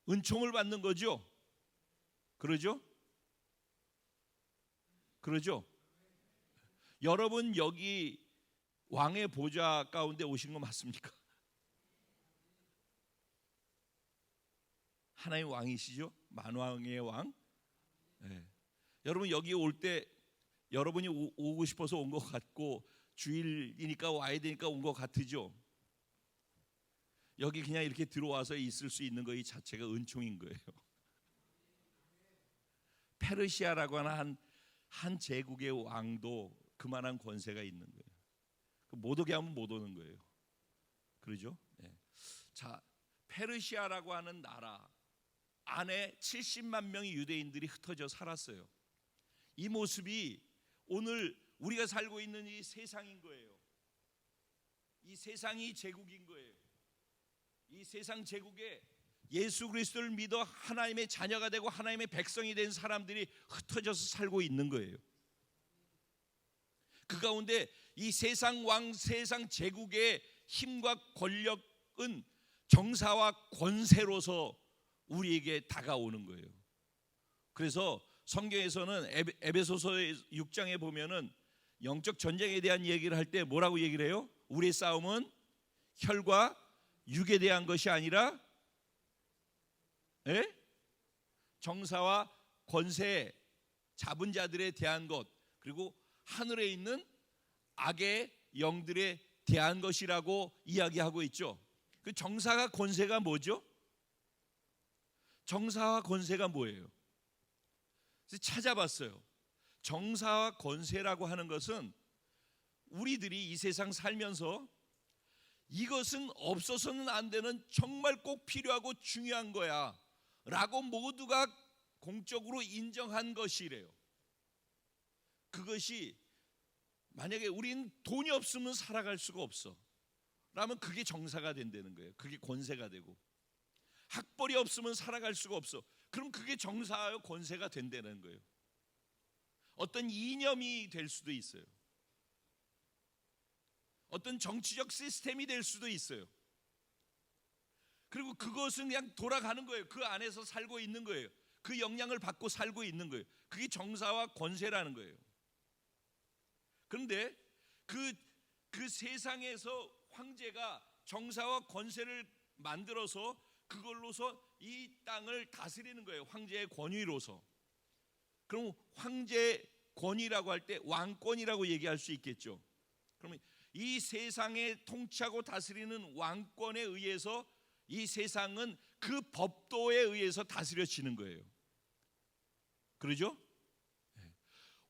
은총을 받는 거죠. 그러죠? 그러죠? 여러분 여기 왕의 보좌 가운데 오신 거 맞습니까? 하나님 왕이시죠? 만왕의 왕. 네. 여러분 여기 올 때 여러분이 오고 싶어서 온 것 같고 주일이니까 와야 되니까 온 것 같으죠? 여기 그냥 이렇게 들어와서 있을 수 있는 거 이 자체가 은총인 거예요. 페르시아라고 하는 한 제국의 왕도 그만한 권세가 있는 거예요. 못 오게 하면 못 오는 거예요. 그러죠? 네. 자, 페르시아라고 하는 나라 안에 70만 명의 유대인들이 흩어져 살았어요. 이 모습이 오늘 우리가 살고 있는 이 세상인 거예요. 이 세상이 제국인 거예요. 이 세상 제국에 예수 그리스도를 믿어 하나님의 자녀가 되고 하나님의 백성이 된 사람들이 흩어져서 살고 있는 거예요. 그 가운데 이 세상 왕, 세상 제국의 힘과 권력은 정사와 권세로서 우리에게 다가오는 거예요. 그래서 성경에서는 에베소서 6장에 보면은 영적 전쟁에 대한 얘기를 할 때 뭐라고 얘기를 해요? 우리의 싸움은 혈과 육에 대한 것이 아니라 정사와 권세 잡은 자들에 대한 것, 그리고 하늘에 있는 악의 영들에 대한 것이라고 이야기하고 있죠. 그 정사와 권세가 뭐죠? 정사와 권세가 뭐예요? 그래서 찾아봤어요. 정사와 권세라고 하는 것은 우리들이 이 세상 살면서 이것은 없어서는 안 되는 정말 꼭 필요하고 중요한 거야 라고 모두가 공적으로 인정한 것이래요. 그것이 만약에 우린 돈이 없으면 살아갈 수가 없어 라면 그게 정사가 된다는 거예요. 그게 권세가 되고, 학벌이 없으면 살아갈 수가 없어, 그럼 그게 정사와 권세가 된다는 거예요. 어떤 이념이 될 수도 있어요. 어떤 정치적 시스템이 될 수도 있어요. 그리고 그것은 그냥 돌아가는 거예요. 그 안에서 살고 있는 거예요. 그 영향을 받고 살고 있는 거예요. 그게 정사와 권세라는 거예요. 그런데 그 세상에서 황제가 정사와 권세를 만들어서 그걸로서 이 땅을 다스리는 거예요. 황제의 권위로서. 그럼 황제 권위라고 할 때 왕권이라고 얘기할 수 있겠죠. 그러면 이 세상에 통치하고 다스리는 왕권에 의해서 이 세상은 그 법도에 의해서 다스려지는 거예요. 그러죠?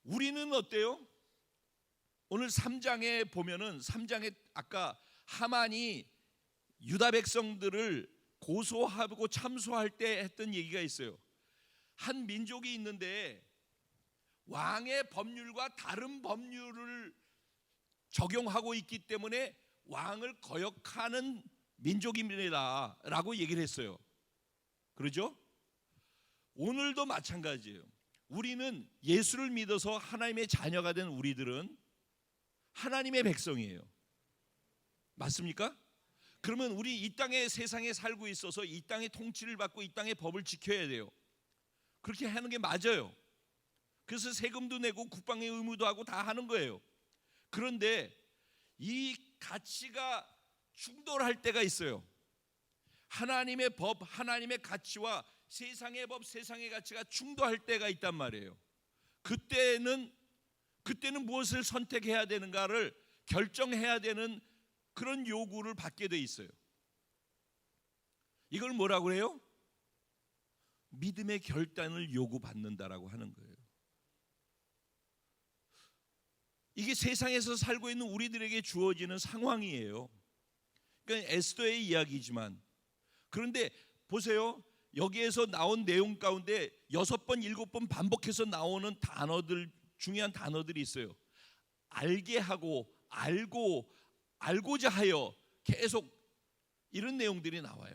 우리는 어때요? 오늘 3장에 보면은 3장에 아까 하만이 유다 백성들을 고소하고 참소할 때 했던 얘기가 있어요. 한 민족이 있는데 왕의 법률과 다른 법률을 적용하고 있기 때문에 왕을 거역하는 민족입니다 라고 얘기를 했어요. 그러죠? 오늘도 마찬가지예요. 우리는 예수를 믿어서 하나님의 자녀가 된 우리들은 하나님의 백성이에요. 맞습니까? 그러면 우리 이 땅에 세상에 살고 있어서 이 땅의 통치를 받고 이 땅의 법을 지켜야 돼요. 그렇게 하는 게 맞아요. 그래서 세금도 내고 국방의 의무도 하고 다 하는 거예요. 그런데 이 가치가 충돌할 때가 있어요. 하나님의 법, 하나님의 가치와 세상의 법, 세상의 가치가 충돌할 때가 있단 말이에요. 그때는 무엇을 선택해야 되는가를 결정해야 되는 그런 요구를 받게 돼 있어요. 이걸 뭐라고 해요? 믿음의 결단을 요구받는다라고 하는 거예요. 이게 세상에서 살고 있는 우리들에게 주어지는 상황이에요. 그러니까 에스더의 이야기지만, 그런데 보세요. 여기에서 나온 내용 가운데 6번, 7번 반복해서 나오는 단어들, 중요한 단어들이 있어요. 알게 하고, 알고, 알고자 하여, 계속 이런 내용들이 나와요.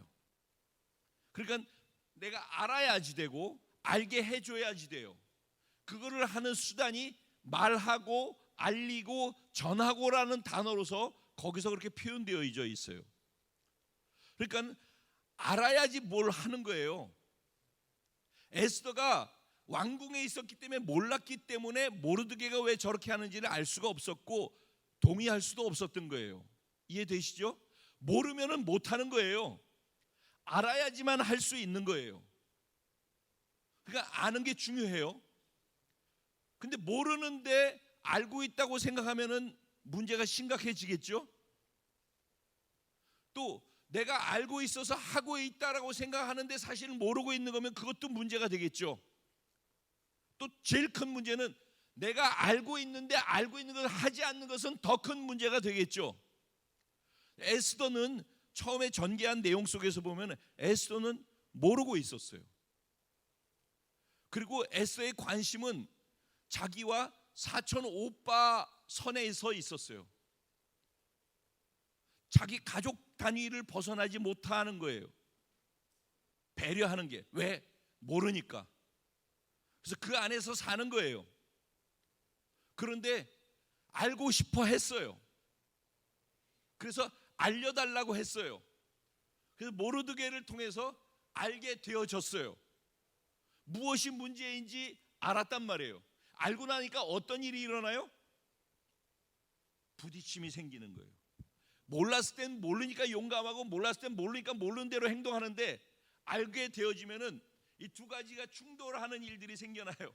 그러니까 내가 알아야지 되고 알게 해줘야지 돼요. 그거를 하는 수단이 말하고 알리고 전하고라는 단어로서 거기서 그렇게 표현되어 있어요. 그러니까 알아야지 뭘 하는 거예요. 에스더가 왕궁에 있었기 때문에 몰랐기 때문에 모르드게가 왜 저렇게 하는지를 알 수가 없었고 동의할 수도 없었던 거예요. 이해되시죠? 모르면은 못 하는 거예요. 알아야지만 할 수 있는 거예요. 그러니까 아는 게 중요해요. 근데 모르는데 알고 있다고 생각하면은 문제가 심각해지겠죠? 또 내가 알고 있어서 하고 있다라고 생각하는데 사실 모르고 있는 거면 그것도 문제가 되겠죠. 또 제일 큰 문제는 내가 알고 있는데 알고 있는 것을 하지 않는 것은 더 큰 문제가 되겠죠. 에스더는 처음에 전개한 내용 속에서 보면 에스더는 모르고 있었어요. 그리고 에스더의 관심은 자기와 사촌 오빠 선에 서 있었어요. 자기 가족 단위를 벗어나지 못하는 거예요. 배려하는 게. 왜? 모르니까. 그래서 그 안에서 사는 거예요. 그런데 알고 싶어 했어요. 그래서 알려달라고 했어요. 그래서 모르드게를 통해서 알게 되어졌어요. 무엇이 문제인지 알았단 말이에요. 알고 나니까 어떤 일이 일어나요? 부딪힘이 생기는 거예요. 몰랐을 땐 모르니까 용감하고 몰랐을 땐 모르니까 모르는 대로 행동하는데 알게 되어지면은 이 두 가지가 충돌하는 일들이 생겨나요.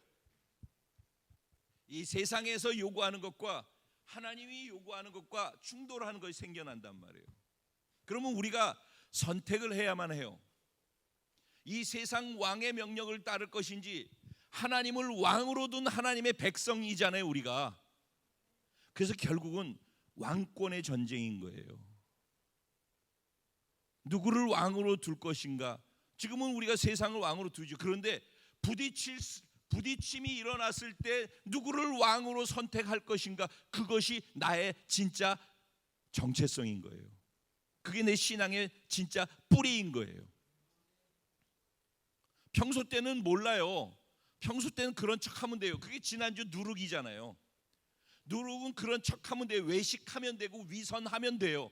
이 세상에서 요구하는 것과 하나님이 요구하는 것과 충돌하는 것이 생겨난단 말이에요. 그러면 우리가 선택을 해야만 해요. 이 세상 왕의 명령을 따를 것인지 하나님을 왕으로 둔 하나님의 백성이잖아요, 우리가. 그래서 결국은 왕권의 전쟁인 거예요. 누구를 왕으로 둘 것인가? 지금은 우리가 세상을 왕으로 두죠. 그런데 부딪힘이 일어났을 때 누구를 왕으로 선택할 것인가? 그것이 나의 진짜 정체성인 거예요. 그게 내 신앙의 진짜 뿌리인 거예요. 평소 때는 몰라요. 평소 때는 그런 척하면 돼요. 그게 지난주 누룩이잖아요. 누룩은 그런 척하면 돼요. 외식하면 되고 위선하면 돼요.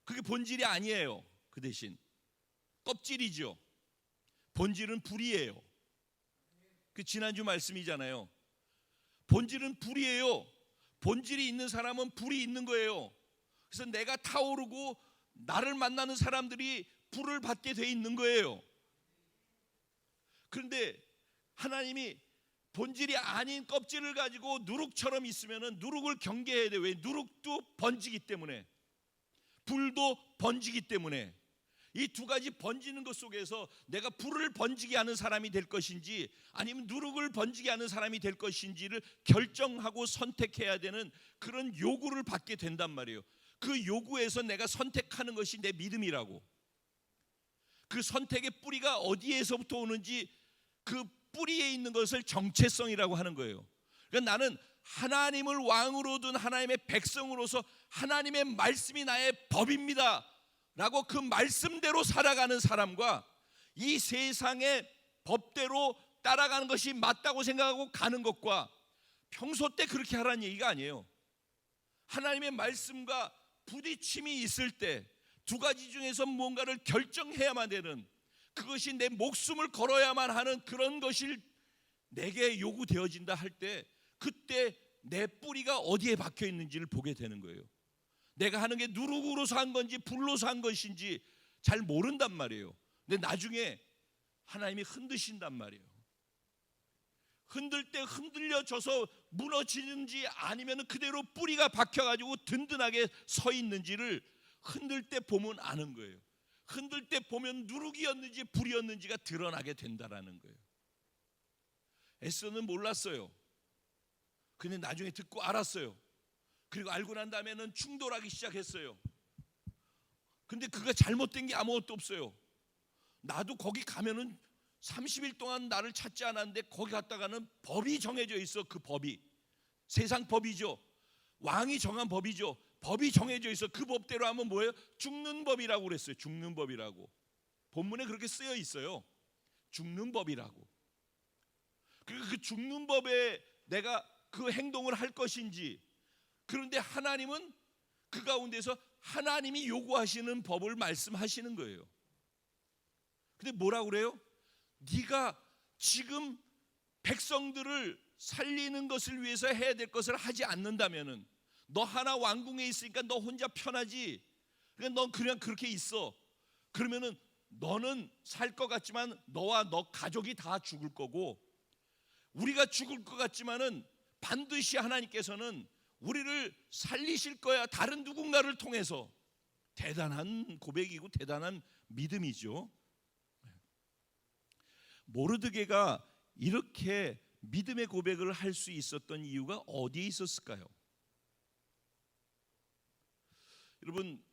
그게 본질이 아니에요. 그 대신 껍질이죠. 본질은 불이에요. 그 지난주 말씀이잖아요. 본질은 불이에요. 본질이 있는 사람은 불이 있는 거예요. 그래서 내가 타오르고 나를 만나는 사람들이 불을 받게 돼 있는 거예요. 그런데 하나님이 본질이 아닌 껍질을 가지고 누룩처럼 있으면은 누룩을 경계해야 돼요. 왜? 누룩도 번지기 때문에, 불도 번지기 때문에. 이 두 가지 번지는 것 속에서 내가 불을 번지게 하는 사람이 될 것인지 아니면 누룩을 번지게 하는 사람이 될 것인지를 결정하고 선택해야 되는 그런 요구를 받게 된단 말이에요. 그 요구에서 내가 선택하는 것이 내 믿음이라고. 그 선택의 뿌리가 어디에서부터 오는지 그 뿌리에 있는 것을 정체성이라고 하는 거예요. 그러니까 나는 하나님을 왕으로 둔 하나님의 백성으로서 하나님의 말씀이 나의 법입니다 라고 그 말씀대로 살아가는 사람과 이 세상의 법대로 따라가는 것이 맞다고 생각하고 가는 것과 평소 때 그렇게 하라는 얘기가 아니에요. 하나님의 말씀과 부딪힘이 있을 때 두 가지 중에서 무언가를 결정해야만 되는, 그것이 내 목숨을 걸어야만 하는 그런 것이 내게 요구되어진다 할 때, 그때 내 뿌리가 어디에 박혀 있는지를 보게 되는 거예요. 내가 하는 게 누룩으로서 한 건지 불로서 한 것인지 잘 모른단 말이에요. 근데 나중에 하나님이 흔드신단 말이에요. 흔들 때 흔들려져서 무너지는지 아니면 그대로 뿌리가 박혀가지고 든든하게 서 있는지를 흔들 때 보면 아는 거예요. 흔들 때 보면 누룩이었는지 불이었는지가 드러나게 된다라는 거예요. 에스더는 몰랐어요. 근데 나중에 듣고 알았어요. 그리고 알고 난 다음에는 충돌하기 시작했어요. 근데 그가 잘못된 게 아무것도 없어요. 나도 거기 가면은 30일 동안 나를 찾지 않았는데 거기 갔다가는 법이 정해져 있어. 그 법이 세상 법이죠. 왕이 정한 법이죠. 법이 정해져 있어. 그 법대로 하면 뭐예요? 죽는 법이라고 그랬어요. 죽는 법이라고 본문에 그렇게 쓰여 있어요. 죽는 법이라고. 그리고 그 죽는 법에 내가 그 행동을 할 것인지, 그런데 하나님은 그 가운데서 하나님이 요구하시는 법을 말씀하시는 거예요. 근데 뭐라고 그래요? 네가 지금 백성들을 살리는 것을 위해서 해야 될 것을 하지 않는다면은, 너 하나 왕궁에 있으니까 너 혼자 편하지, 그러니까 넌 그냥 그렇게 있어. 그러면은 너는 살 것 같지만 너와 너 가족이 다 죽을 거고, 우리가 죽을 것 같지만은 반드시 하나님께서는 우리를 살리실 거야. 다른 누군가를 통해서. 대단한 고백이고 대단한 믿음이죠. 모르드게가 이렇게 믿음의 고백을 할 수 있었던 이유가 어디에 있었을까요? 여러분,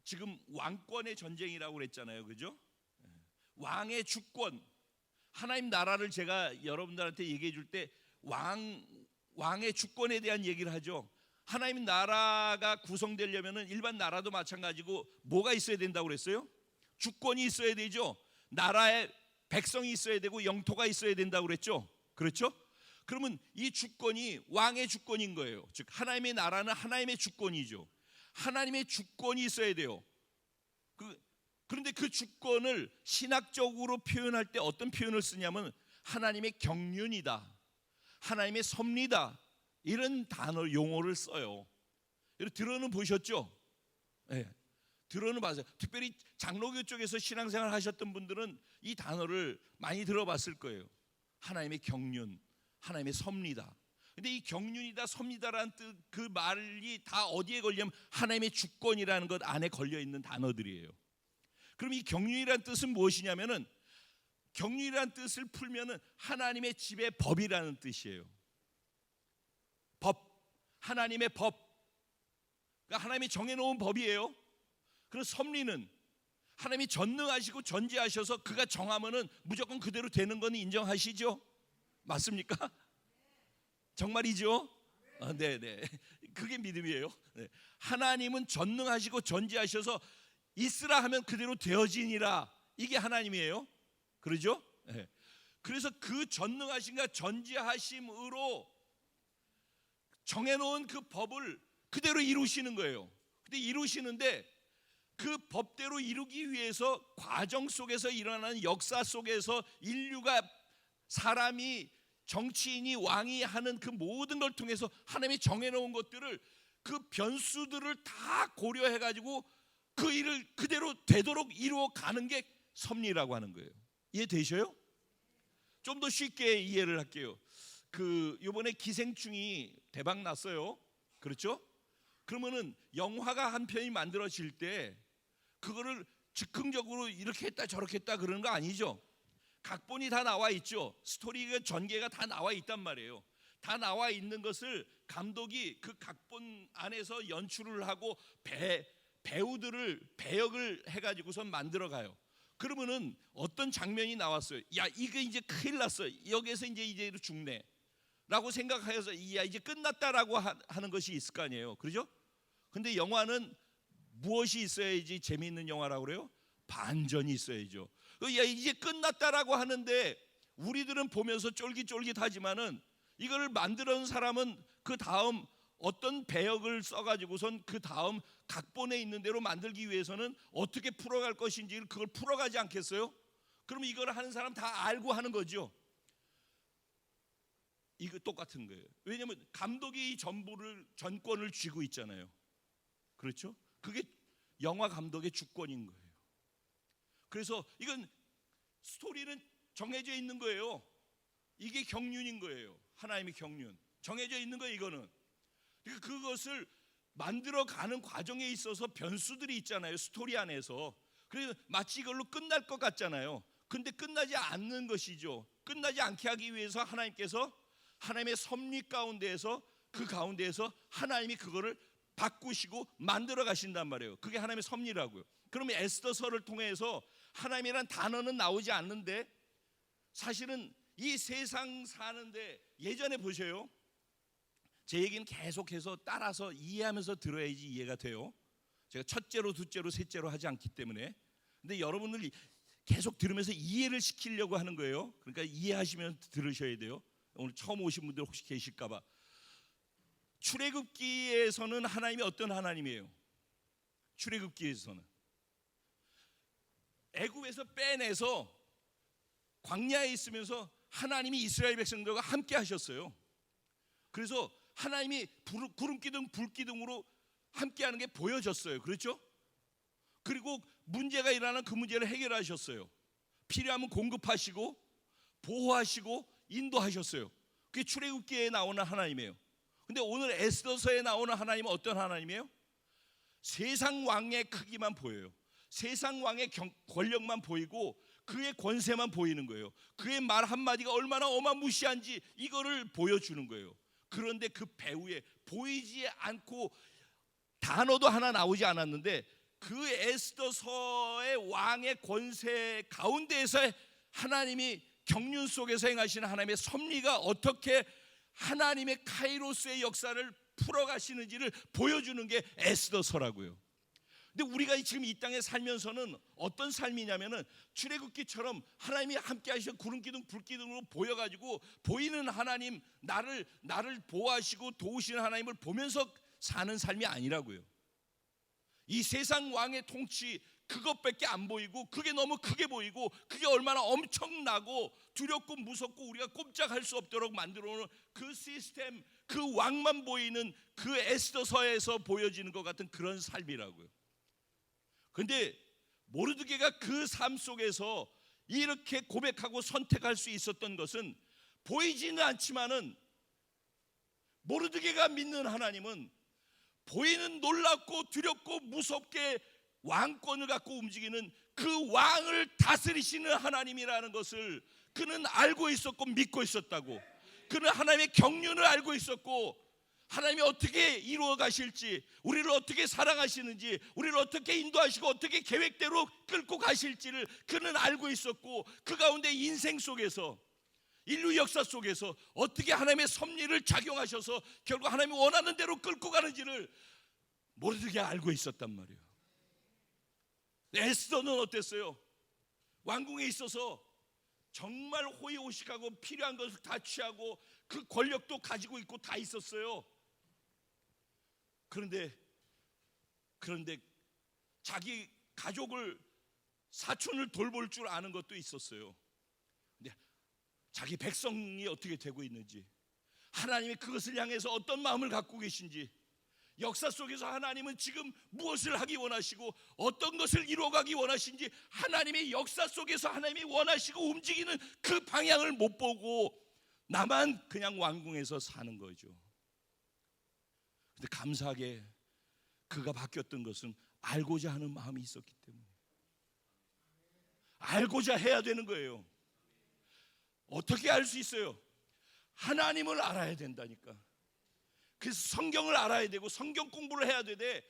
지금 왕권의 전쟁이라고 그랬잖아요, 그죠? 왕의 주권, 하나님 나라를 제가 여러분들한테 얘기해 줄 때 왕의 주권에 대한 얘기를 하죠. 하나님 나라가 구성되려면은 일반 나라도 마찬가지고 뭐가 있어야 된다고 그랬어요? 주권이 있어야 되죠. 나라에 백성이 있어야 되고 영토가 있어야 된다고 그랬죠. 그렇죠? 그러면 이 주권이 왕의 주권인 거예요. 즉 하나님의 나라는 하나님의 주권이죠. 하나님의 주권이 있어야 돼요. 그런데 그 주권을 신학적으로 표현할 때 어떤 표현을 쓰냐면 하나님의 경륜이다, 하나님의 섭리다, 이런 단어 용어를 써요. 들어는 보셨죠? 네, 들어는 봤어요. 특별히 장로교 쪽에서 신앙생활 하셨던 분들은 이 단어를 많이 들어봤을 거예요. 하나님의 경륜, 하나님의 섭리다. 근데 이 경륜이다, 섭리다라는 뜻, 그 말이 다 어디에 걸리면 하나님의 주권이라는 것 안에 걸려 있는 단어들이에요. 그럼 이 경륜이라는 뜻은 무엇이냐면은, 경륜이라는 뜻을 풀면은 하나님의 집의 법이라는 뜻이에요. 법, 하나님의 법, 그러니까 하나님이 정해놓은 법이에요. 그리고 섭리는 하나님이 전능하시고 전지하셔서 그가 정하면은 무조건 그대로 되는 건 인정하시죠? 맞습니까? 정말이죠? 네네, 그게 믿음이에요. 네. 하나님은 전능하시고 전지하셔서 있으라 하면 그대로 되어지니라, 이게 하나님이에요. 그러죠? 네. 그래서 그 전능하심과 전지하심으로 정해놓은 그 법을 그대로 이루시는 거예요. 근데 이루시는데 그 법대로 이루기 위해서 과정 속에서 일어나는 역사 속에서 인류가, 사람이, 정치인이, 왕이 하는 그 모든 걸 통해서 하나님이 정해놓은 것들을, 그 변수들을 다 고려해가지고 그 일을 그대로 되도록 이루어가는 게 섭리라고 하는 거예요. 이해되셔요? 좀 더 쉽게 이해를 할게요. 이번에 기생충이 대박 났어요. 그렇죠? 그러면은 영화가 한 편이 만들어질 때 그거를 즉흥적으로 이렇게 했다 저렇게 했다 그러는 거 아니죠. 각본이 다 나와 있죠. 스토리가, 전개가 다 나와 있단 말이에요. 다 나와 있는 것을 감독이 그 각본 안에서 연출을 하고 배우들을 배역을 해가지고선 만들어가요. 그러면은 어떤 장면이 나왔어요. 야, 이거 이제 큰일 났어. 여기서 이제로 죽네 라고 생각해서 야, 이제 끝났다라고 하는 것이 있을 거 아니에요. 그렇죠? 근데 영화는 무엇이 있어야지 재미있는 영화라고 그래요? 반전이 있어야죠. 야, 이제 끝났다라고 하는데 우리들은 보면서 쫄깃쫄깃하지만은 이거를 만들어 놓은 사람은 그 다음 어떤 배역을 써가지고선 그 다음 각본에 있는 대로 만들기 위해서는 어떻게 풀어갈 것인지 그걸 풀어가지 않겠어요? 그럼 이걸 하는 사람 다 알고 하는 거죠. 이거 똑같은 거예요. 왜냐하면 감독이 이 전권을 쥐고 있잖아요. 그렇죠? 그게 영화 감독의 주권인 거예요. 그래서 이건 스토리는 정해져 있는 거예요. 이게 경륜인 거예요. 하나님의 경륜 정해져 있는 거예요. 이거는 그러니까 그것을 만들어가는 과정에 있어서 변수들이 있잖아요. 스토리 안에서. 그래서 마치 이걸로 끝날 것 같잖아요. 근데 끝나지 않는 것이죠. 끝나지 않게 하기 위해서 하나님께서 하나님의 섭리 가운데에서 그 가운데에서 하나님이 그거를 바꾸시고 만들어 가신단 말이에요. 그게 하나님의 섭리라고요. 그러면 에스더서를 통해서 하나님이란 단어는 나오지 않는데 사실은 이 세상 사는데 예전에 보세요. 제 얘기는 계속해서 따라서 이해하면서 들어야지 이해가 돼요. 제가 첫째로 둘째로 셋째로 하지 않기 때문에. 근데 여러분들 계속 들으면서 이해를 시키려고 하는 거예요. 그러니까 이해하시면 들으셔야 돼요. 오늘 처음 오신 분들 혹시 계실까 봐. 출애굽기에서는 하나님이 어떤 하나님이에요? 출애굽기에서는 애굽에서 빼내서 광야에 있으면서 하나님이 이스라엘 백성들과 함께 하셨어요. 그래서 하나님이 구름기둥 불기둥으로 함께하는 게 보여졌어요. 그렇죠? 그리고 문제가 일어나는 그 문제를 해결하셨어요. 필요하면 공급하시고 보호하시고 인도하셨어요. 그게 출애굽기에 나오는 하나님이에요. 근데 오늘 에스더서에 나오는 하나님은 어떤 하나님이에요? 세상 왕의 크기만 보여요. 세상 왕의 권력만 보이고 그의 권세만 보이는 거예요. 그의 말 한마디가 얼마나 어마무시한지 이거를 보여주는 거예요. 그런데 그 배후에 보이지 않고 단어도 하나 나오지 않았는데 그 에스더서의 왕의 권세 가운데에서 하나님이 경륜 속에서 행하시는 하나님의 섭리가 어떻게 하나님의 카이로스의 역사를 풀어가시는지를 보여주는 게 에스더서라고요. 근데 우리가 지금 이 땅에 살면서는 어떤 삶이냐면은 출애굽기처럼 하나님이 함께 하시는 구름기둥 불기둥으로 보여가지고 보이는 하나님 나를 보호하시고 도우시는 하나님을 보면서 사는 삶이 아니라고요. 이 세상 왕의 통치 그것밖에 안 보이고 그게 너무 크게 보이고 그게 얼마나 엄청나고 두렵고 무섭고 우리가 꼼짝할 수 없도록 만들어 놓은 그 시스템 그 왕만 보이는 그 에스더서에서 보여지는 것 같은 그런 삶이라고요. 근데 모르드게가 그 삶 속에서 이렇게 고백하고 선택할 수 있었던 것은 보이지는 않지만은 모르드게가 믿는 하나님은 보이는 놀랍고 두렵고 무섭게 왕권을 갖고 움직이는 그 왕을 다스리시는 하나님이라는 것을 그는 알고 있었고 믿고 있었다고. 그는 하나님의 경륜을 알고 있었고 하나님이 어떻게 이루어 가실지 우리를 어떻게 사랑하시는지 우리를 어떻게 인도하시고 어떻게 계획대로 끌고 가실지를 그는 알고 있었고 그 가운데 인생 속에서 인류 역사 속에서 어떻게 하나님의 섭리를 작용하셔서 결국 하나님이 원하는 대로 끌고 가는지를 모르게 알고 있었단 말이에요. 에스더는 어땠어요? 왕궁에 있어서 정말 호의호식하고 필요한 것을 다 취하고 그 권력도 가지고 있고 다 있었어요. 그런데 자기 가족을 사촌을 돌볼 줄 아는 것도 있었어요. 근데 자기 백성이 어떻게 되고 있는지 하나님이 그것을 향해서 어떤 마음을 갖고 계신지 역사 속에서 하나님은 지금 무엇을 하기 원하시고 어떤 것을 이루어가기 원하신지 하나님의 역사 속에서 하나님이 원하시고 움직이는 그 방향을 못 보고 나만 그냥 왕궁에서 사는 거죠. 근데 감사하게 그가 바뀌었던 것은 알고자 하는 마음이 있었기 때문에 알고자 해야 되는 거예요. 어떻게 알 수 있어요? 하나님을 알아야 된다니까. 그래서 성경을 알아야 되고 성경 공부를 해야 되되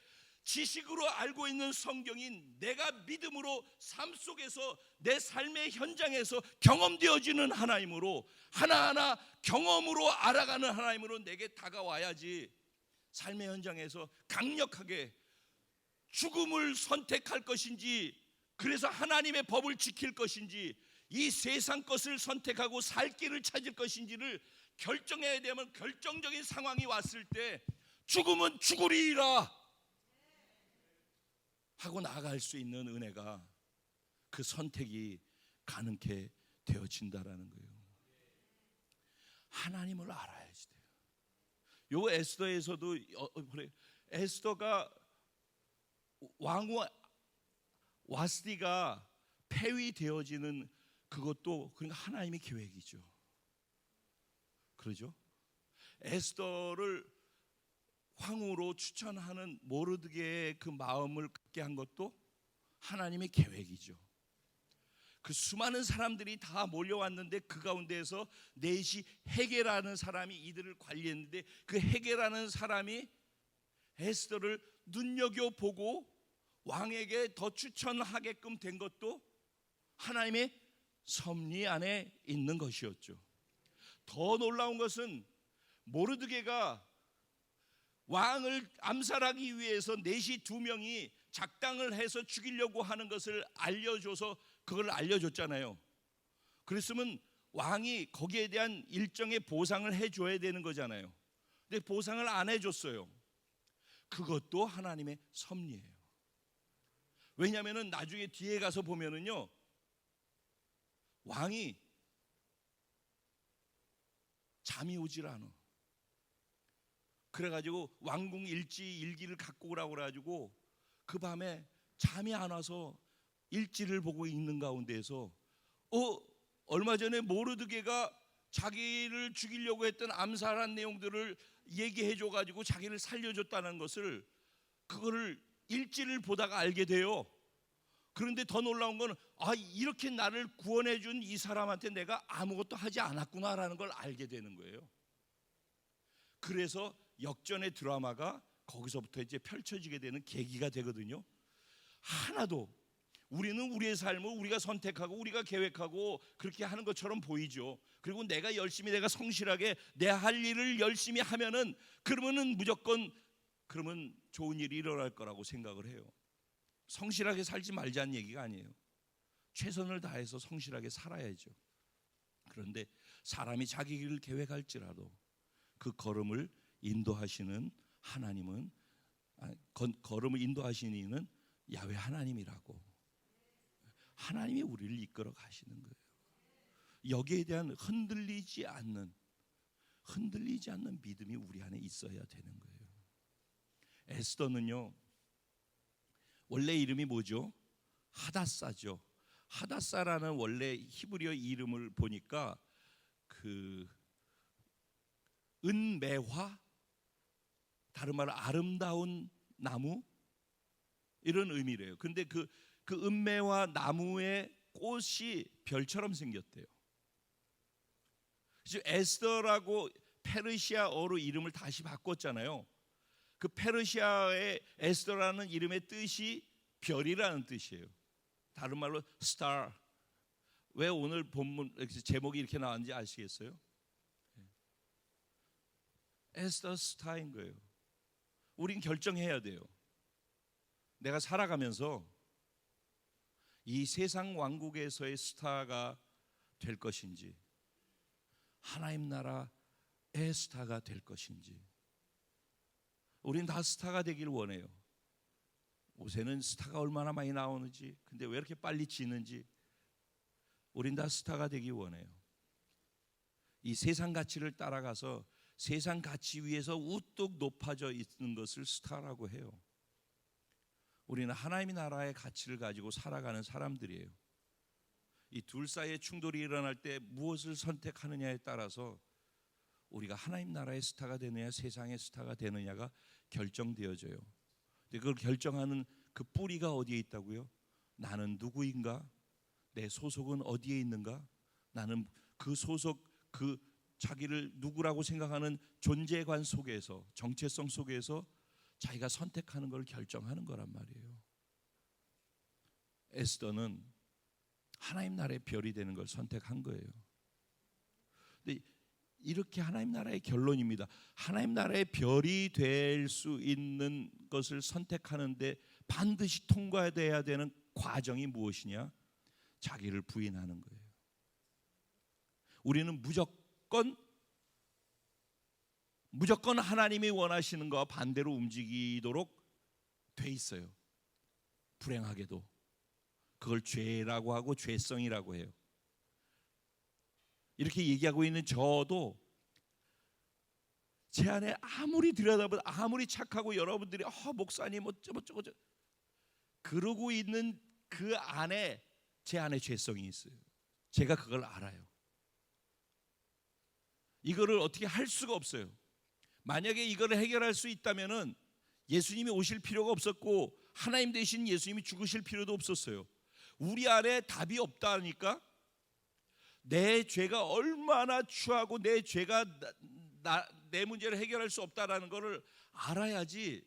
지식으로 알고 있는 성경인 내가 믿음으로 삶 속에서 내 삶의 현장에서 경험되어지는 하나님으로 하나하나 경험으로 알아가는 하나님으로 내게 다가와야지 삶의 현장에서 강력하게 죽음을 선택할 것인지 그래서 하나님의 법을 지킬 것인지 이 세상 것을 선택하고 살 길을 찾을 것인지를 결정해야 되면 결정적인 상황이 왔을 때 죽으면 죽으리라 하고 나아갈 수 있는 은혜가, 그 선택이 가능케 되어진다라는 거예요. 하나님을 알아야지 돼요. 요 에스더에서도 에스더가 왕후 와스디가 폐위되어지는 그것도 그러니까 하나님의 계획이죠. 그러죠? 에스더를 황후로 추천하는 모르드게의 그 마음을 갖게 한 것도 하나님의 계획이죠. 그 수많은 사람들이 다 몰려왔는데 그 가운데에서 넷이 헤게라는 사람이 이들을 관리했는데, 그 헤게라는 사람이 에스더를 눈여겨보고 왕에게 더 추천하게끔 된 것도 하나님의 섭리 안에 있는 것이었죠. 더 놀라운 것은 모르드게가 왕을 암살하기 위해서 넷이 두 명이 작당을 해서 죽이려고 하는 것을 알려줘서 그걸 알려줬잖아요. 그랬으면 왕이 거기에 대한 일정의 보상을 해줘야 되는 거잖아요. 근데 보상을 안 해줬어요. 그것도 하나님의 섭리예요. 왜냐하면 나중에 뒤에 가서 보면은요, 왕이 잠이 오질 않아. 그래가지고 왕궁 일기를 갖고 오라고 그래가지고 그 밤에 잠이 안 와서 일지를 보고 있는 가운데에서 얼마 전에 모르드게가 자기를 죽이려고 했던 암살한 내용들을 얘기해줘가지고 자기를 살려줬다는 것을, 그거를 일지를 보다가 알게 돼요. 그런데 더 놀라운 건 이렇게 나를 구원해준 이 사람한테 내가 아무것도 하지 않았구나라는 걸 알게 되는 거예요. 그래서 역전의 드라마가 거기서부터 이제 펼쳐지게 되는 계기가 되거든요. 하나도 우리는 우리의 삶을 우리가 선택하고 우리가 계획하고 그렇게 하는 것처럼 보이죠. 그리고 내가 성실하게 내 할 일을 열심히 하면은 그러면은 무조건 그러면 좋은 일이 일어날 거라고 생각을 해요. 성실하게 살지 말자는 얘기가 아니에요. 최선을 다해서 성실하게 살아야죠. 그런데 사람이 자기 길을 계획할지라도 그 걸음을 인도하시는 하나님은, 걸음을 인도하시는 이는 야훼 하나님이라고, 하나님이 우리를 이끌어 가시는 거예요. 여기에 대한 흔들리지 않는 믿음이 우리 안에 있어야 되는 거예요. 에스더는요, 원래 이름이 뭐죠? 하다사죠. 하다사라는 원래 히브리어 이름을 보니까 그 은매화, 다른 말로 아름다운 나무, 이런 의미래요. 그런데 그 은매화 나무의 꽃이 별처럼 생겼대요. 그래서 에스더라고 페르시아어로 이름을 다시 바꿨잖아요. 그 페르시아의 에스더라는 이름의 뜻이 별이라는 뜻이에요. 다른 말로 스타. 왜 오늘 본문 제목이 이렇게 나왔는지 아시겠어요? 에스더 스타인 거예요. 우린 결정해야 돼요. 내가 살아가면서 이 세상 왕국에서의 스타가 될 것인지, 하나님 나라의 스타가 될 것인지. 우린 다 스타가 되길 원해요. 요새는 스타가 얼마나 많이 나오는지, 근데 왜 이렇게 빨리 지는지. 우린 다 스타가 되길 원해요. 이 세상 가치를 따라가서 세상 가치 위에서 우뚝 높아져 있는 것을 스타라고 해요. 우리는 하나님의 나라의 가치를 가지고 살아가는 사람들이에요. 이 둘 사이의 충돌이 일어날 때 무엇을 선택하느냐에 따라서 우리가 하나님 나라의 스타가 되느냐 세상의 스타가 되느냐가 결정되어져요. 근데 그걸 결정하는 그 뿌리가 어디에 있다고요? 나는 누구인가? 내 소속은 어디에 있는가? 나는 그 소속, 그 자기를 누구라고 생각하는 존재관 속에서, 정체성 속에서 자기가 선택하는 걸 결정하는 거란 말이에요. 에스더는 하나님 나라의 별이 되는 걸 선택한 거예요. 근데 이렇게 하나님 나라의 결론입니다. 하나님 나라의 별이 될 수 있는 것을 선택하는데 반드시 통과돼야 되는 과정이 무엇이냐? 자기를 부인하는 거예요. 우리는 무조건 하나님이 원하시는 것과 반대로 움직이도록 돼 있어요. 불행하게도 그걸 죄라고 하고 죄성이라고 해요. 이렇게 얘기하고 있는 저도 제 안에 아무리 들여다보면 아무리 착하고 여러분들이 목사님 어쩌고저쩌고 그러고 있는 그 안에 제 안에 죄성이 있어요. 제가 그걸 알아요. 이거를 어떻게 할 수가 없어요. 만약에 이거를 해결할 수 있다면은 예수님이 오실 필요가 없었고 하나님 대신 예수님이 죽으실 필요도 없었어요. 우리 안에 답이 없다니까 내 죄가 얼마나 추하고 내 죄가 내 문제를 해결할 수 없다라는 것을 알아야지.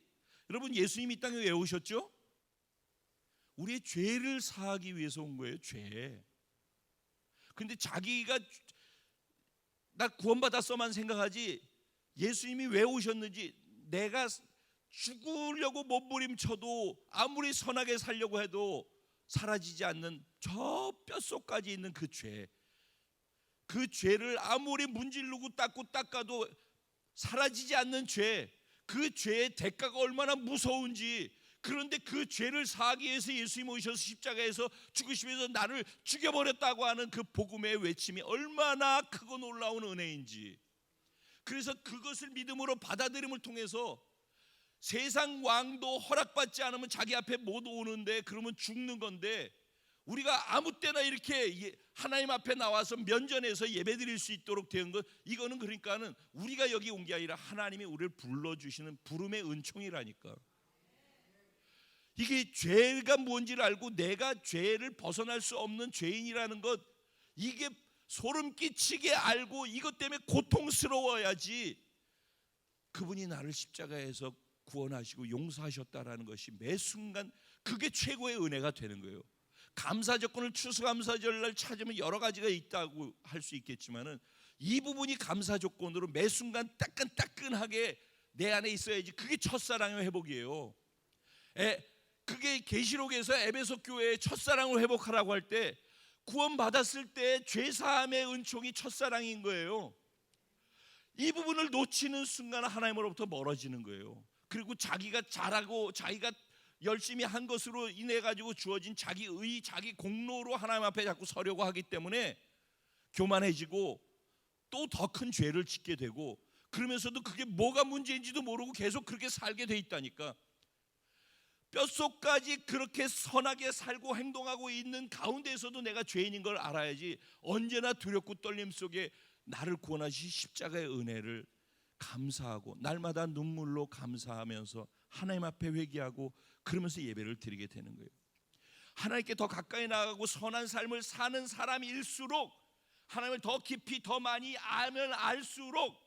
여러분 예수님이 이 땅에 왜 오셨죠? 우리의 죄를 사하기 위해서 온 거예요. 죄. 근데 자기가 나 구원받았어만 생각하지 예수님이 왜 오셨는지 내가 죽으려고 몸부림쳐도 아무리 선하게 살려고 해도 사라지지 않는 저 뼛속까지 있는 그 죄, 그 죄를 아무리 문지르고 닦아도 사라지지 않는 죄, 그 죄의 대가가 얼마나 무서운지. 그런데 그 죄를 사하기 위해서 예수님이 오셔서 십자가에서 죽으시면서 나를 죽여버렸다고 하는 그 복음의 외침이 얼마나 크고 놀라운 은혜인지. 그래서 그것을 믿음으로 받아들임을 통해서 세상 왕도 허락받지 않으면 자기 앞에 못 오는데 그러면 죽는 건데 우리가 아무 때나 이렇게 하나님 앞에 나와서 면전에서 예배드릴 수 있도록 된 것, 이거는 그러니까는 우리가 여기 온 게 아니라 하나님이 우리를 불러주시는 부름의 은총이라니까. 이게 죄가 뭔지를 알고 내가 죄를 벗어날 수 없는 죄인이라는 것, 이게 소름 끼치게 알고 이것 때문에 고통스러워야지 그분이 나를 십자가에서 구원하시고 용서하셨다라는 것이 매 순간 그게 최고의 은혜가 되는 거예요. 감사 조건을 추수감사절날 찾으면 여러 가지가 있다고 할 수 있겠지만은 이 부분이 감사 조건으로 매 순간 따끈따끈하게 내 안에 있어야지. 그게 첫사랑의 회복이에요. 그게 계시록에서 에베소 교회의 첫사랑을 회복하라고 할 때 구원받았을 때 죄사함의 은총이 첫사랑인 거예요. 이 부분을 놓치는 순간 하나님으로부터 멀어지는 거예요. 그리고 자기가 잘하고 자기가 열심히 한 것으로 인해 가지고 주어진 자기 의, 자기 공로로 하나님 앞에 자꾸 서려고 하기 때문에 교만해지고 또 더 큰 죄를 짓게 되고, 그러면서도 그게 뭐가 문제인지도 모르고 계속 그렇게 살게 돼 있다니까. 뼛속까지 그렇게 선하게 살고 행동하고 있는 가운데에서도 내가 죄인인 걸 알아야지. 언제나 두렵고 떨림 속에 나를 구원하신 십자가의 은혜를 감사하고 날마다 눈물로 감사하면서 하나님 앞에 회개하고 그러면서 예배를 드리게 되는 거예요. 하나님께 더 가까이 나가고 선한 삶을 사는 사람일수록, 하나님을 더 깊이 더 많이 알면 알수록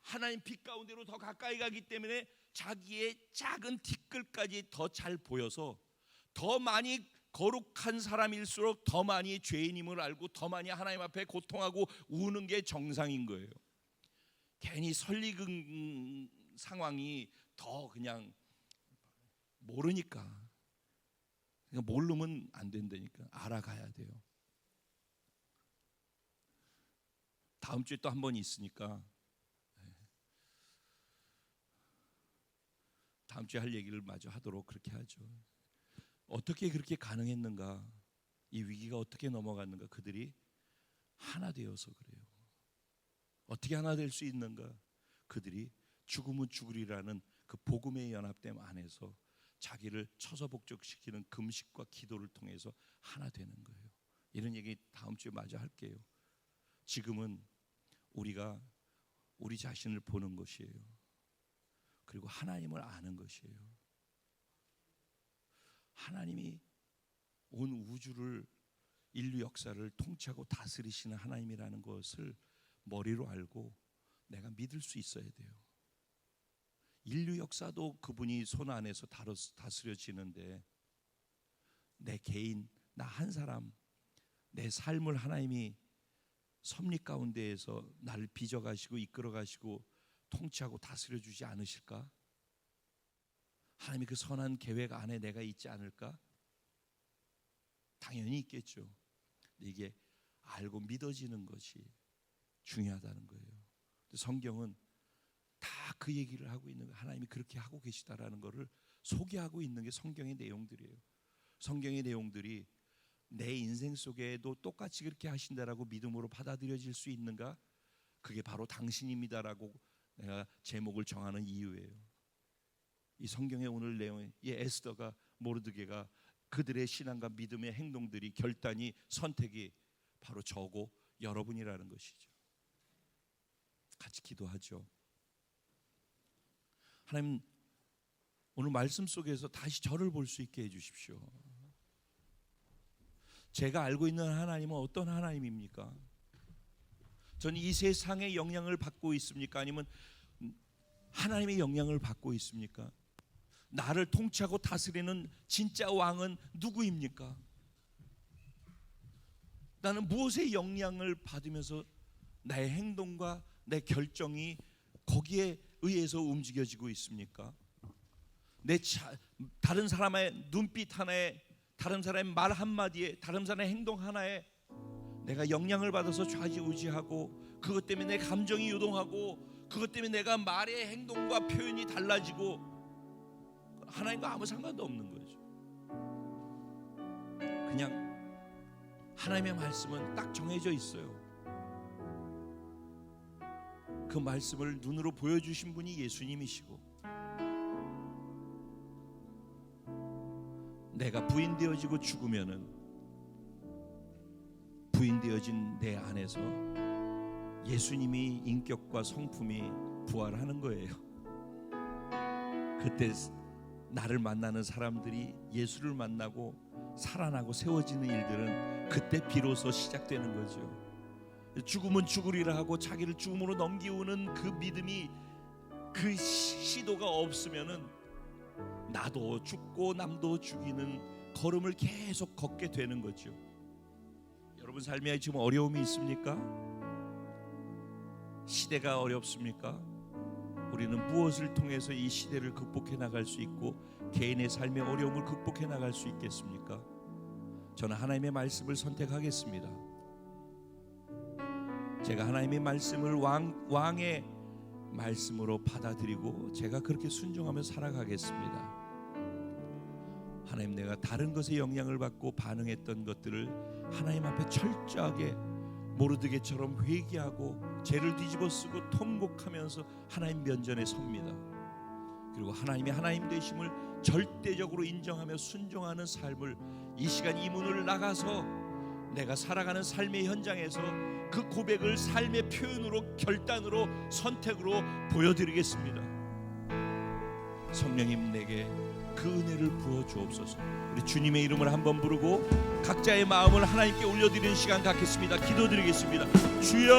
하나님 빛 가운데로 더 가까이 가기 때문에 자기의 작은 티끌까지 더 잘 보여서 더 많이 거룩한 사람일수록 더 많이 죄인임을 알고 더 많이 하나님 앞에 고통하고 우는 게 정상인 거예요. 괜히 설익은 상황이 더 그냥 모르니까, 모르면 안 된다니까. 알아가야 돼요. 다음 주에 또 한 번 있으니까 다음 주에 할 얘기를 마저 하도록 그렇게 하죠. 어떻게 그렇게 가능했는가, 이 위기가 어떻게 넘어갔는가. 그들이 하나 되어서 그래요. 어떻게 하나 될 수 있는가. 그들이 죽으면 죽으리라는 그 복음의 연합됨 안에서 자기를 처소복적시키는 금식과 기도를 통해서 하나 되는 거예요. 이런 얘기 다음 주에 마저 할게요. 지금은 우리가 우리 자신을 보는 것이에요. 그리고 하나님을 아는 것이에요. 하나님이 온 우주를, 인류 역사를 통치하고 다스리시는 하나님이라는 것을 머리로 알고 내가 믿을 수 있어야 돼요. 인류 역사도 그분이 손 안에서 다스려지는데 내 개인, 나 한 사람, 내 삶을 하나님이 섭리 가운데에서 나를 빚어가시고 이끌어가시고 통치하고 다스려주지 않으실까? 하나님의 그 선한 계획 안에 내가 있지 않을까? 당연히 있겠죠. 근데 이게 알고 믿어지는 것이 중요하다는 거예요. 성경은 다 그 얘기를 하고 있는 거예요. 하나님이 그렇게 하고 계시다라는 것을 소개하고 있는 게 성경의 내용들이에요. 성경의 내용들이 내 인생 속에도 똑같이 그렇게 하신다라고 믿음으로 받아들여질 수 있는가? 그게 바로 당신입니다라고 내가 제목을 정하는 이유예요. 이 성경의 오늘 내용에 이 에스더가 모르드게가 그들의 신앙과 믿음의 행동들이 결단이 선택이 바로 저고 여러분이라는 것이죠. 같이 기도하죠. 하나님, 오늘 말씀 속에서 다시 저를 볼 수 있게 해주십시오. 제가 알고 있는 하나님은 어떤 하나님입니까? 저는 이 세상의 영향을 받고 있습니까? 아니면 하나님의 영향을 받고 있습니까? 나를 통치하고 다스리는 진짜 왕은 누구입니까? 나는 무엇의 영향을 받으면서 나의 행동과 내 결정이 거기에 의해서 움직여지고 있습니까? 다른 사람의 눈빛 하나에, 다른 사람의 말 한마디에, 다른 사람의 행동 하나에 내가 영향을 받아서 좌지우지하고 그것 때문에 내 감정이 요동하고 그것 때문에 내가 말의 행동과 표현이 달라지고 하나님과 아무 상관도 없는 거죠. 그냥 하나님의 말씀은 딱 정해져 있어요. 그 말씀을 눈으로 보여주신 분이 예수님이시고 내가 부인되어지고 죽으면은 부인되어진 내 안에서 예수님이 인격과 성품이 부활하는 거예요. 그때 나를 만나는 사람들이 예수를 만나고 살아나고 세워지는 일들은 그때 비로소 시작되는 거죠. 죽으면 죽으리라 하고 자기를 죽음으로 넘기우는 그 믿음이 그 시도가 없으면은 나도 죽고 남도 죽이는 걸음을 계속 걷게 되는 거죠. 여러분 삶에 지금 어려움이 있습니까? 시대가 어렵습니까? 우리는 무엇을 통해서 이 시대를 극복해 나갈 수 있고 개인의 삶의 어려움을 극복해 나갈 수 있겠습니까? 저는 하나님의 말씀을 선택하겠습니다. 제가 하나님의 말씀을 왕의 말씀으로 받아들이고 제가 그렇게 순종하며 살아가겠습니다. 하나님, 내가 다른 것에 영향을 받고 반응했던 것들을 하나님 앞에 철저하게 모르드게처럼 회개하고 죄를 뒤집어쓰고 통곡하면서 하나님 면전에 섭니다. 그리고 하나님의 하나님 되심을 절대적으로 인정하며 순종하는 삶을 이 시간 이 문을 나가서 내가 살아가는 삶의 현장에서 그 고백을 삶의 표현으로, 결단으로, 선택으로 보여드리겠습니다. 성령님, 내게 그 은혜를 부어 주옵소서. 우리 주님의 이름을 한번 부르고 각자의 마음을 하나님께 올려드리는 시간 갖겠습니다. 기도드리겠습니다. 주여,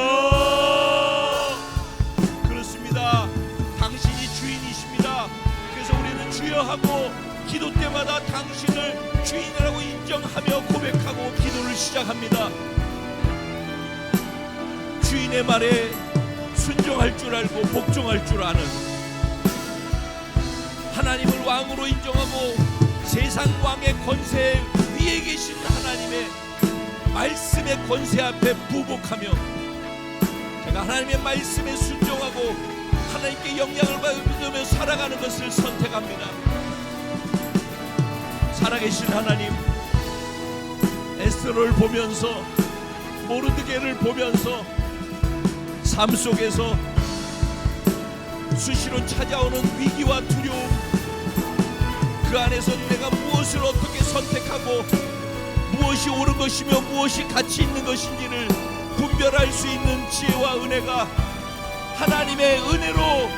그렇습니다. 당신이 주인이십니다. 그래서 우리는 주여 하고 기도 때마다 당신을 주인이라고 인정하며 고백하고 기도를 시작합니다. 주인의 말에 순종할 줄 알고 복종할 줄 아는 하나님을 왕으로 인정하고 세상 왕의 권세 위에 계신 하나님의 말씀의 권세 앞에 부복하며 제가 하나님의 말씀에 순종하고 하나님께 영향을 받으며 살아가는 것을 선택합니다. 살아계신 하나님, 에스더를 보면서 모르드게를 보면서 삶 속에서 수시로 찾아오는 위기와 두려움, 그 안에서 내가 무엇을 어떻게 선택하고 무엇이 옳은 것이며 무엇이 가치 있는 것인지를 분별할 수 있는 지혜와 은혜가 하나님의 은혜로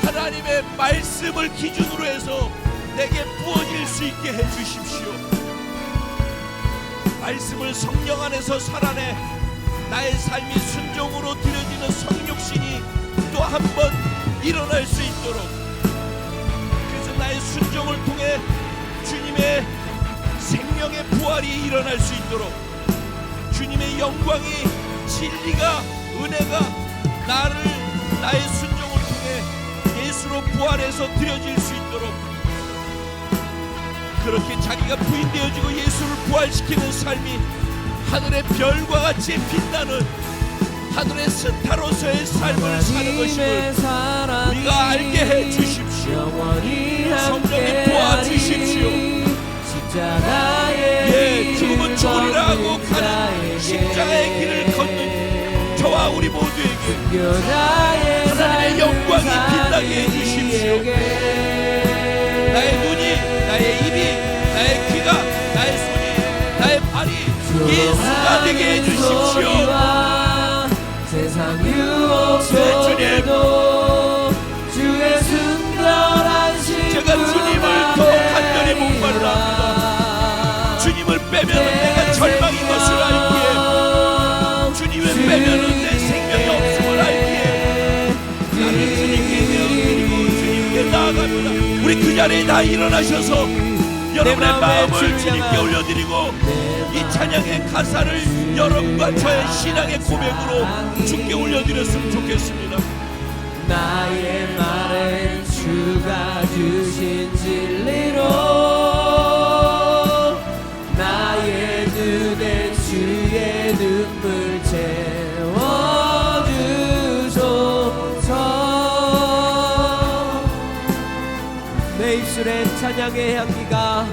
하나님의 말씀을 기준으로 해서 내게 부어질 수 있게 해주십시오. 말씀을 성령 안에서 살아내 나의 삶이 순종으로 드려지는 성육신이 또 한 번 일어날 수 있도록, 그래서 나의 순종을 통해 주님의 생명의 부활이 일어날 수 있도록, 주님의 영광이, 진리가, 은혜가 나의 순종을 통해 예수로 부활해서 드려질 수 있도록 그렇게 자기가 부인되어지고 예수를 부활시키는 삶이 하늘의 별과 같이 빛나는 하늘의 스타로서의 삶을 사는 것임을 우리가 알게 해 주십시오. 성령님 도와주십시오. 예, 죽음은 죽으리라 하고 가는 십자가의 길을 걷는 저와 우리 모두에게 하나님의 영광이 빛나게 해주십시오. 나의 눈이, 나의 입이, 나의 귀가, 나의 손이, 나의 발이 예수가 되게 해주십시오. 세상 유혹 속에도 주의 순결한 신 제가 주님을 더 간절히 목마르합니다. 주님을 빼면은 내가 절망인 것을 알기에, 주님을 빼면은 내 생명이 없음을 알기에 나는 주님께 되어드리고 주님께 나아갑니다. 우리 그 자리에 다 일어나셔서 여러분의 마음을 주님께 올려드리고 이 찬양의 가사를 여러분과 저의 신앙의 고백으로 주께 올려드렸으면 좋겠습니다. 나의 말은 주가 주신 진리로 나의 눈에 주의 눈물 채워주소서. 내 입술에 찬양의 향기가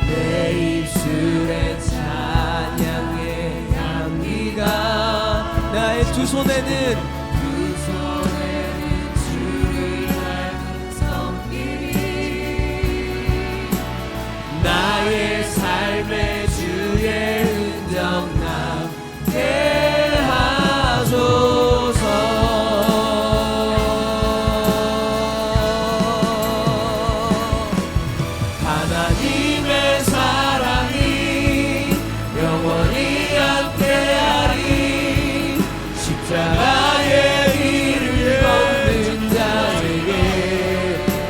내 입술에 찬양의 향기가 나의 두 손에는 주를 닮은 섬김이 나의 삶의 주의 흔적 남게 하소서. 하나님의 사랑이 영원히 함께하리. 십자가의 길을 걷는 자에게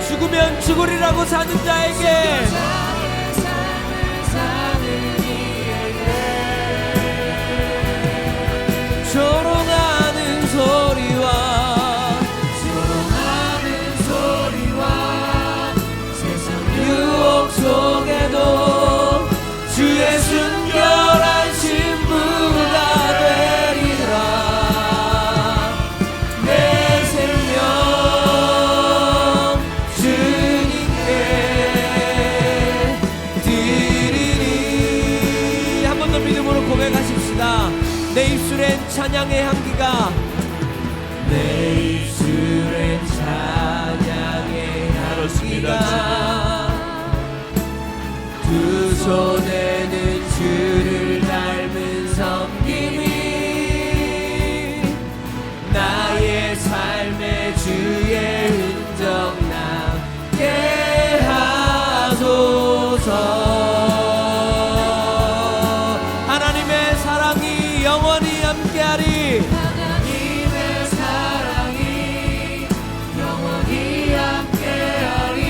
죽으면 죽으리라고 사는 자에게 조롱하는 소리와 세상 유혹 속에도 주의 순결한 신부가 되리라. 내 생명 주님께 드리리. 한 번 더 믿음으로 고백하십시다. 내 입술엔 찬양의 향기가 내 입술엔 찬양의 향기가 두 손에는 주를 닮은 섬김이 나의 삶의 주의 흔적 남게 하소서. 하나님의 사랑이 영원히 함께하리. 하나님의 사랑이 영원히 함께하리.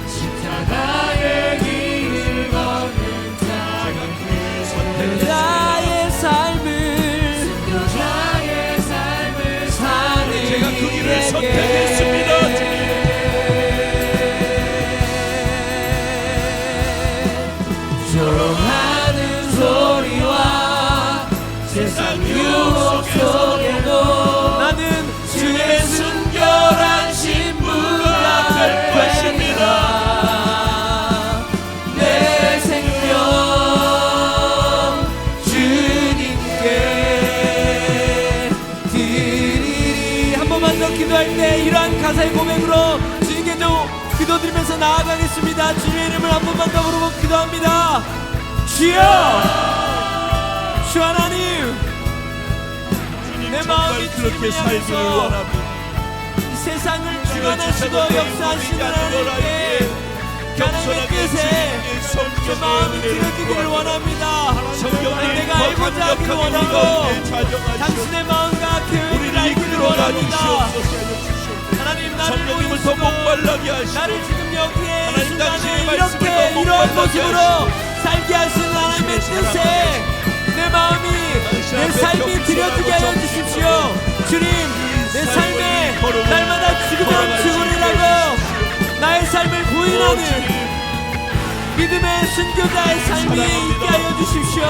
십자가의 길을 걷는 자에게 나의 삶을 사는 제가 그 길을 선택했습니다. 조롱하는 소리와 세상 유혹 속에도 나는 주의 순결한 신부가 될 것입니다. 내 생명 주님께 드리리. 한 번만 더 기도할 때 이러한 가사의 고백으로 주님께 좀 기도드리면서 나아가겠습니다. 주님의 이름을 한 번만 더 부르고 기도합니다. 주여, 주 하나님, 내 마음이 그렇게 살기를 원합니다. 이 세상을 주관하시고 역사하시는 하나님께 하나님의 뜻에 제 마음이 들어지기를 원합니다. 내가 알고자 하기를 원하고 당신의 마음과 계획을 알기를 원합니다. 하나님, 나를 성령님을 더 목말라게 하시고 나를 지금 여기에 이 순간에 말씀을 이렇게 더 이러한 목말라게 모습으로 살게 하시는 하나님의 뜻에 내 마음이 내 삶이 드려지게 하여 주십시오. 주님, 내 삶에 날마다 죽으면 죽으리라고 나의 삶을 부인하는 믿음의 순교자의 삶이 있게 하여 주십시오.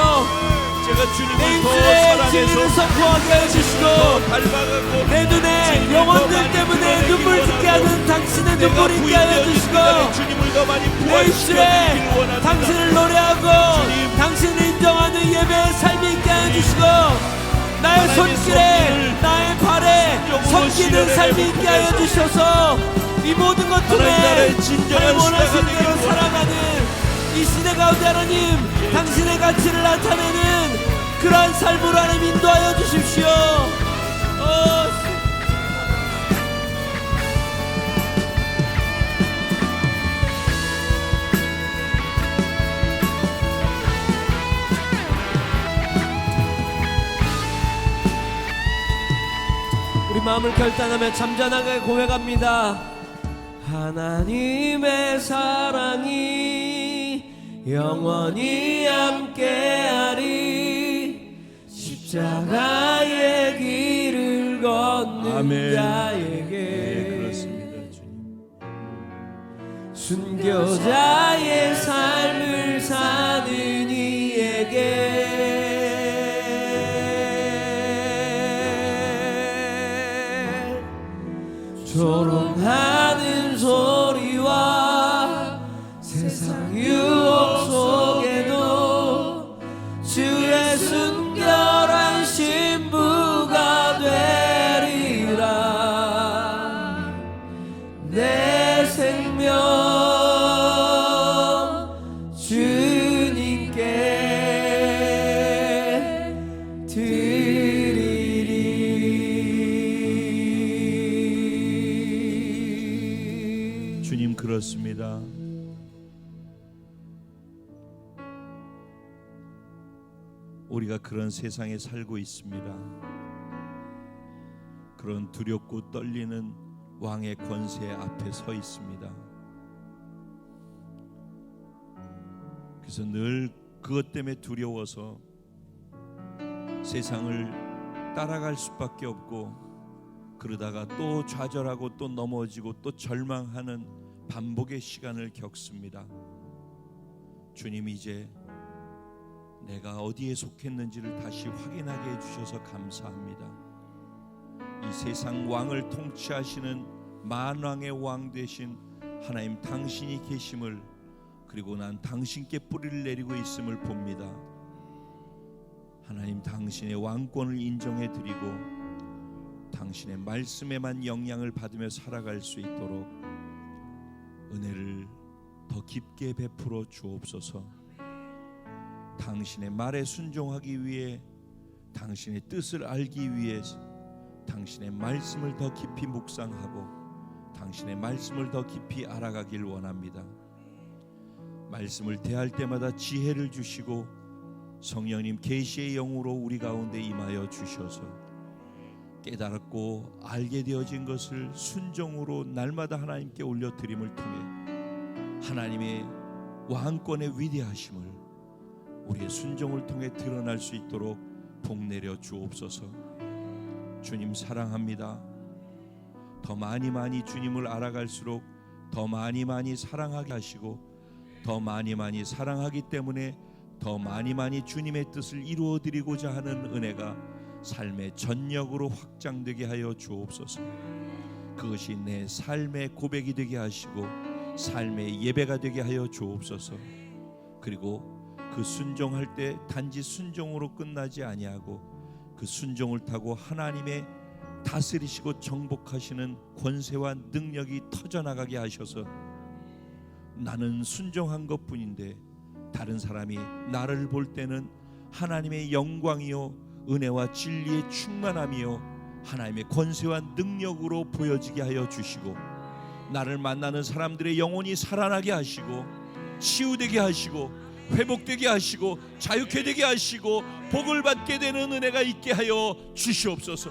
제가 내 주님을 더 입술에 사랑해서 진리를 선포하게 하여 주시고 닮아가고 내 눈에 영혼들 때문에 눈물 짓게 하는 당신의 눈물 있게 하여 주시고 주님을 더 많이 내 입술에 부활시켜드리길 원합니다. 당신을 노래하고 주님. 당신을 인정하는 예배의 삶이 있게 하여 주시고 나의 하나님의 손길에 손길을 나의 발에 순종으로 섬기는 실현해 삶이 있게 하여 복음에서 주셔서 이 모든 것 하나님 중에 나라의 진정한 원하신 시대가 대로 되길 살아가는 이 시대 가운데 하나님 당신의 가치를 나타내는 그러한 삶으로 하나님 인도하여 주십시오. 우리 마음을 결단하며 잠잠하게 고백합니다. 하나님의 사랑이 영원히 함께하리 십자가의 길을 걷는 아멘. 자에게 네, 그렇습니다. 주님. 순교자의 삶을 사는 이에게 조롱하는 소리와 세상 유혹 속에도 주의 순결한 신부가 되리라. 내 생명 주님께 드리리. 주님 그렇습니다. 우리가 그런 세상에 살고 있습니다. 그런 두렵고 떨리는 왕의 권세 앞에 서 있습니다. 그래서 늘 그것 때문에 두려워서 세상을 따라갈 수밖에 없고 그러다가 또 좌절하고 또 넘어지고 또 절망하는 반복의 시간을 겪습니다. 주님 이제 내가 어디에 속했는지를 다시 확인하게 해주셔서 감사합니다. 이 세상 왕을 통치하시는 만왕의 왕 되신 하나님 당신이 계심을, 그리고 난 당신께 뿌리를 내리고 있음을 봅니다. 하나님 당신의 왕권을 인정해 드리고 당신의 말씀에만 영향을 받으며 살아갈 수 있도록 은혜를 더 깊게 베풀어 주옵소서. 당신의 말에 순종하기 위해, 당신의 뜻을 알기 위해 당신의 말씀을 더 깊이 묵상하고 당신의 말씀을 더 깊이 알아가길 원합니다. 말씀을 대할 때마다 지혜를 주시고 성령님 계시의 영으로 우리 가운데 임하여 주셔서 깨달았고 알게 되어진 것을 순종으로 날마다 하나님께 올려드림을 통해 하나님의 왕권의 위대하심을 우리의 순종을 통해 드러날 수 있도록 복내려 주옵소서. 주님 사랑합니다. 더 많이 주님을 알아갈수록 더 많이 사랑하게 하시고 더 많이 사랑하기 때문에 더 많이 주님의 뜻을 이루어드리고자 하는 은혜가 삶의 전력으로 확장되게 하여 주옵소서. 그것이 내 삶의 고백이 되게 하시고 삶의 예배가 되게 하여 주옵소서. 그리고 그 순종할 때 단지 순종으로 끝나지 아니하고 그 순종을 타고 하나님의 다스리시고 정복하시는 권세와 능력이 터져나가게 하셔서 나는 순종한 것뿐인데 다른 사람이 나를 볼 때는 하나님의 영광이요 은혜와 진리의 충만함이요 하나님의 권세와 능력으로 보여지게 하여 주시고 나를 만나는 사람들의 영혼이 살아나게 하시고 치유되게 하시고 회복되게 하시고 자유케 되게 하시고 복을 받게 되는 은혜가 있게 하여 주시옵소서.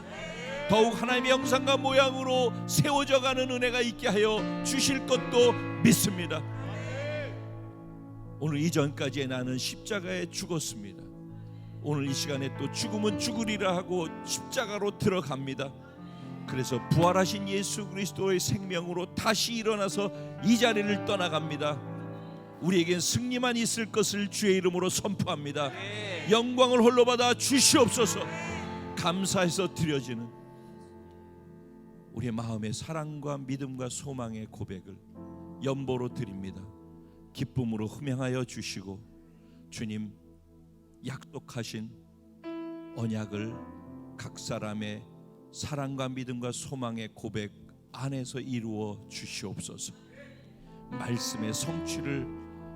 더욱 하나님의 형상과 모양으로 세워져 가는 은혜가 있게 하여 주실 것도 믿습니다. 오늘 이전까지 나는 십자가에 죽었습니다. 오늘 이 시간에 또 죽으면 죽으리라 하고 십자가로 들어갑니다. 그래서 부활하신 예수 그리스도의 생명으로 다시 일어나서 이 자리를 떠나갑니다. 우리에겐 승리만 있을 것을 주의 이름으로 선포합니다. 영광을 홀로 받아 주시옵소서. 감사해서 드려지는 우리의 마음의 사랑과 믿음과 소망의 고백을 연보로 드립니다. 기쁨으로 흠양하여 주시고 주님 약속하신 언약을 각 사람의 사랑과 믿음과 소망의 고백 안에서 이루어 주시옵소서. 말씀의 성취를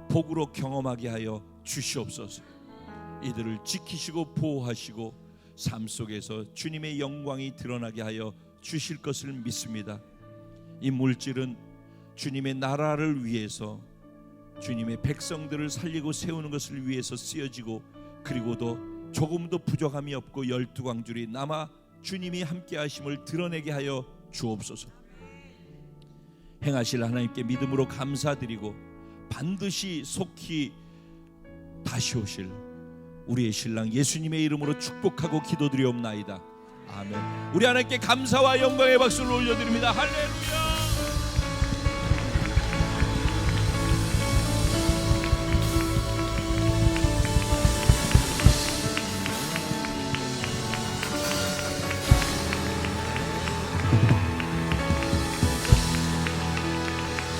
복으로 경험하게 하여 주시옵소서. 이들을 지키시고 보호하시고 삶 속에서 주님의 영광이 드러나게 하여 주실 것을 믿습니다. 이 물질은 주님의 나라를 위해서 주님의 백성들을 살리고 세우는 것을 위해서 쓰여지고 그리고도 조금도 부족함이 없고 12광줄이 남아 주님이 함께 하심을 드러내게 하여 주옵소서. 행하실 하나님께 믿음으로 감사드리고 반드시 속히 다시 오실 우리의 신랑 예수님의 이름으로 축복하고 기도드리옵나이다. 아멘. 우리 하나님께 감사와 영광의 박수를 올려드립니다. 할렐루야.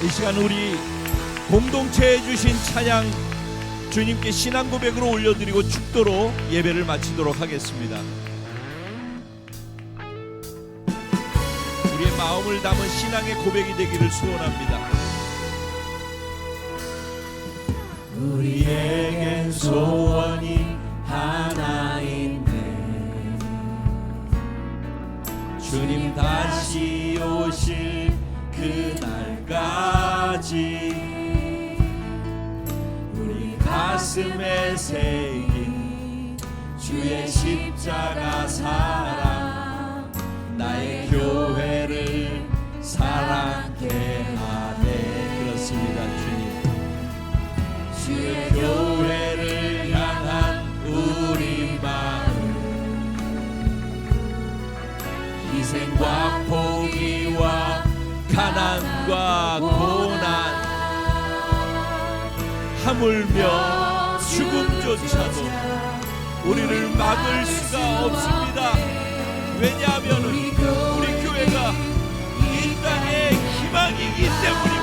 이 시간 우리 공동체에 주신 찬양 주님께 신앙 고백으로 올려드리고 축도로 예배를 마치도록 하겠습니다. 우리의 마음을 담은 신앙의 고백이 되기를 소원합니다. 우리에겐 소원이 하나 있네. 주님 다시 오실 그날까지 우리 가슴에 새긴 주의 십자가 사랑 나의 교회를 사랑케 하네. 그렇습니다. 주의 교회를 향한 우리 마음 희생과 포기와 가난과 고난 하물며 죽음조차도 우리를 막을 수가 없습니다. 왜냐하면 우리 교회가 이 땅의 희망이기 때문입니다.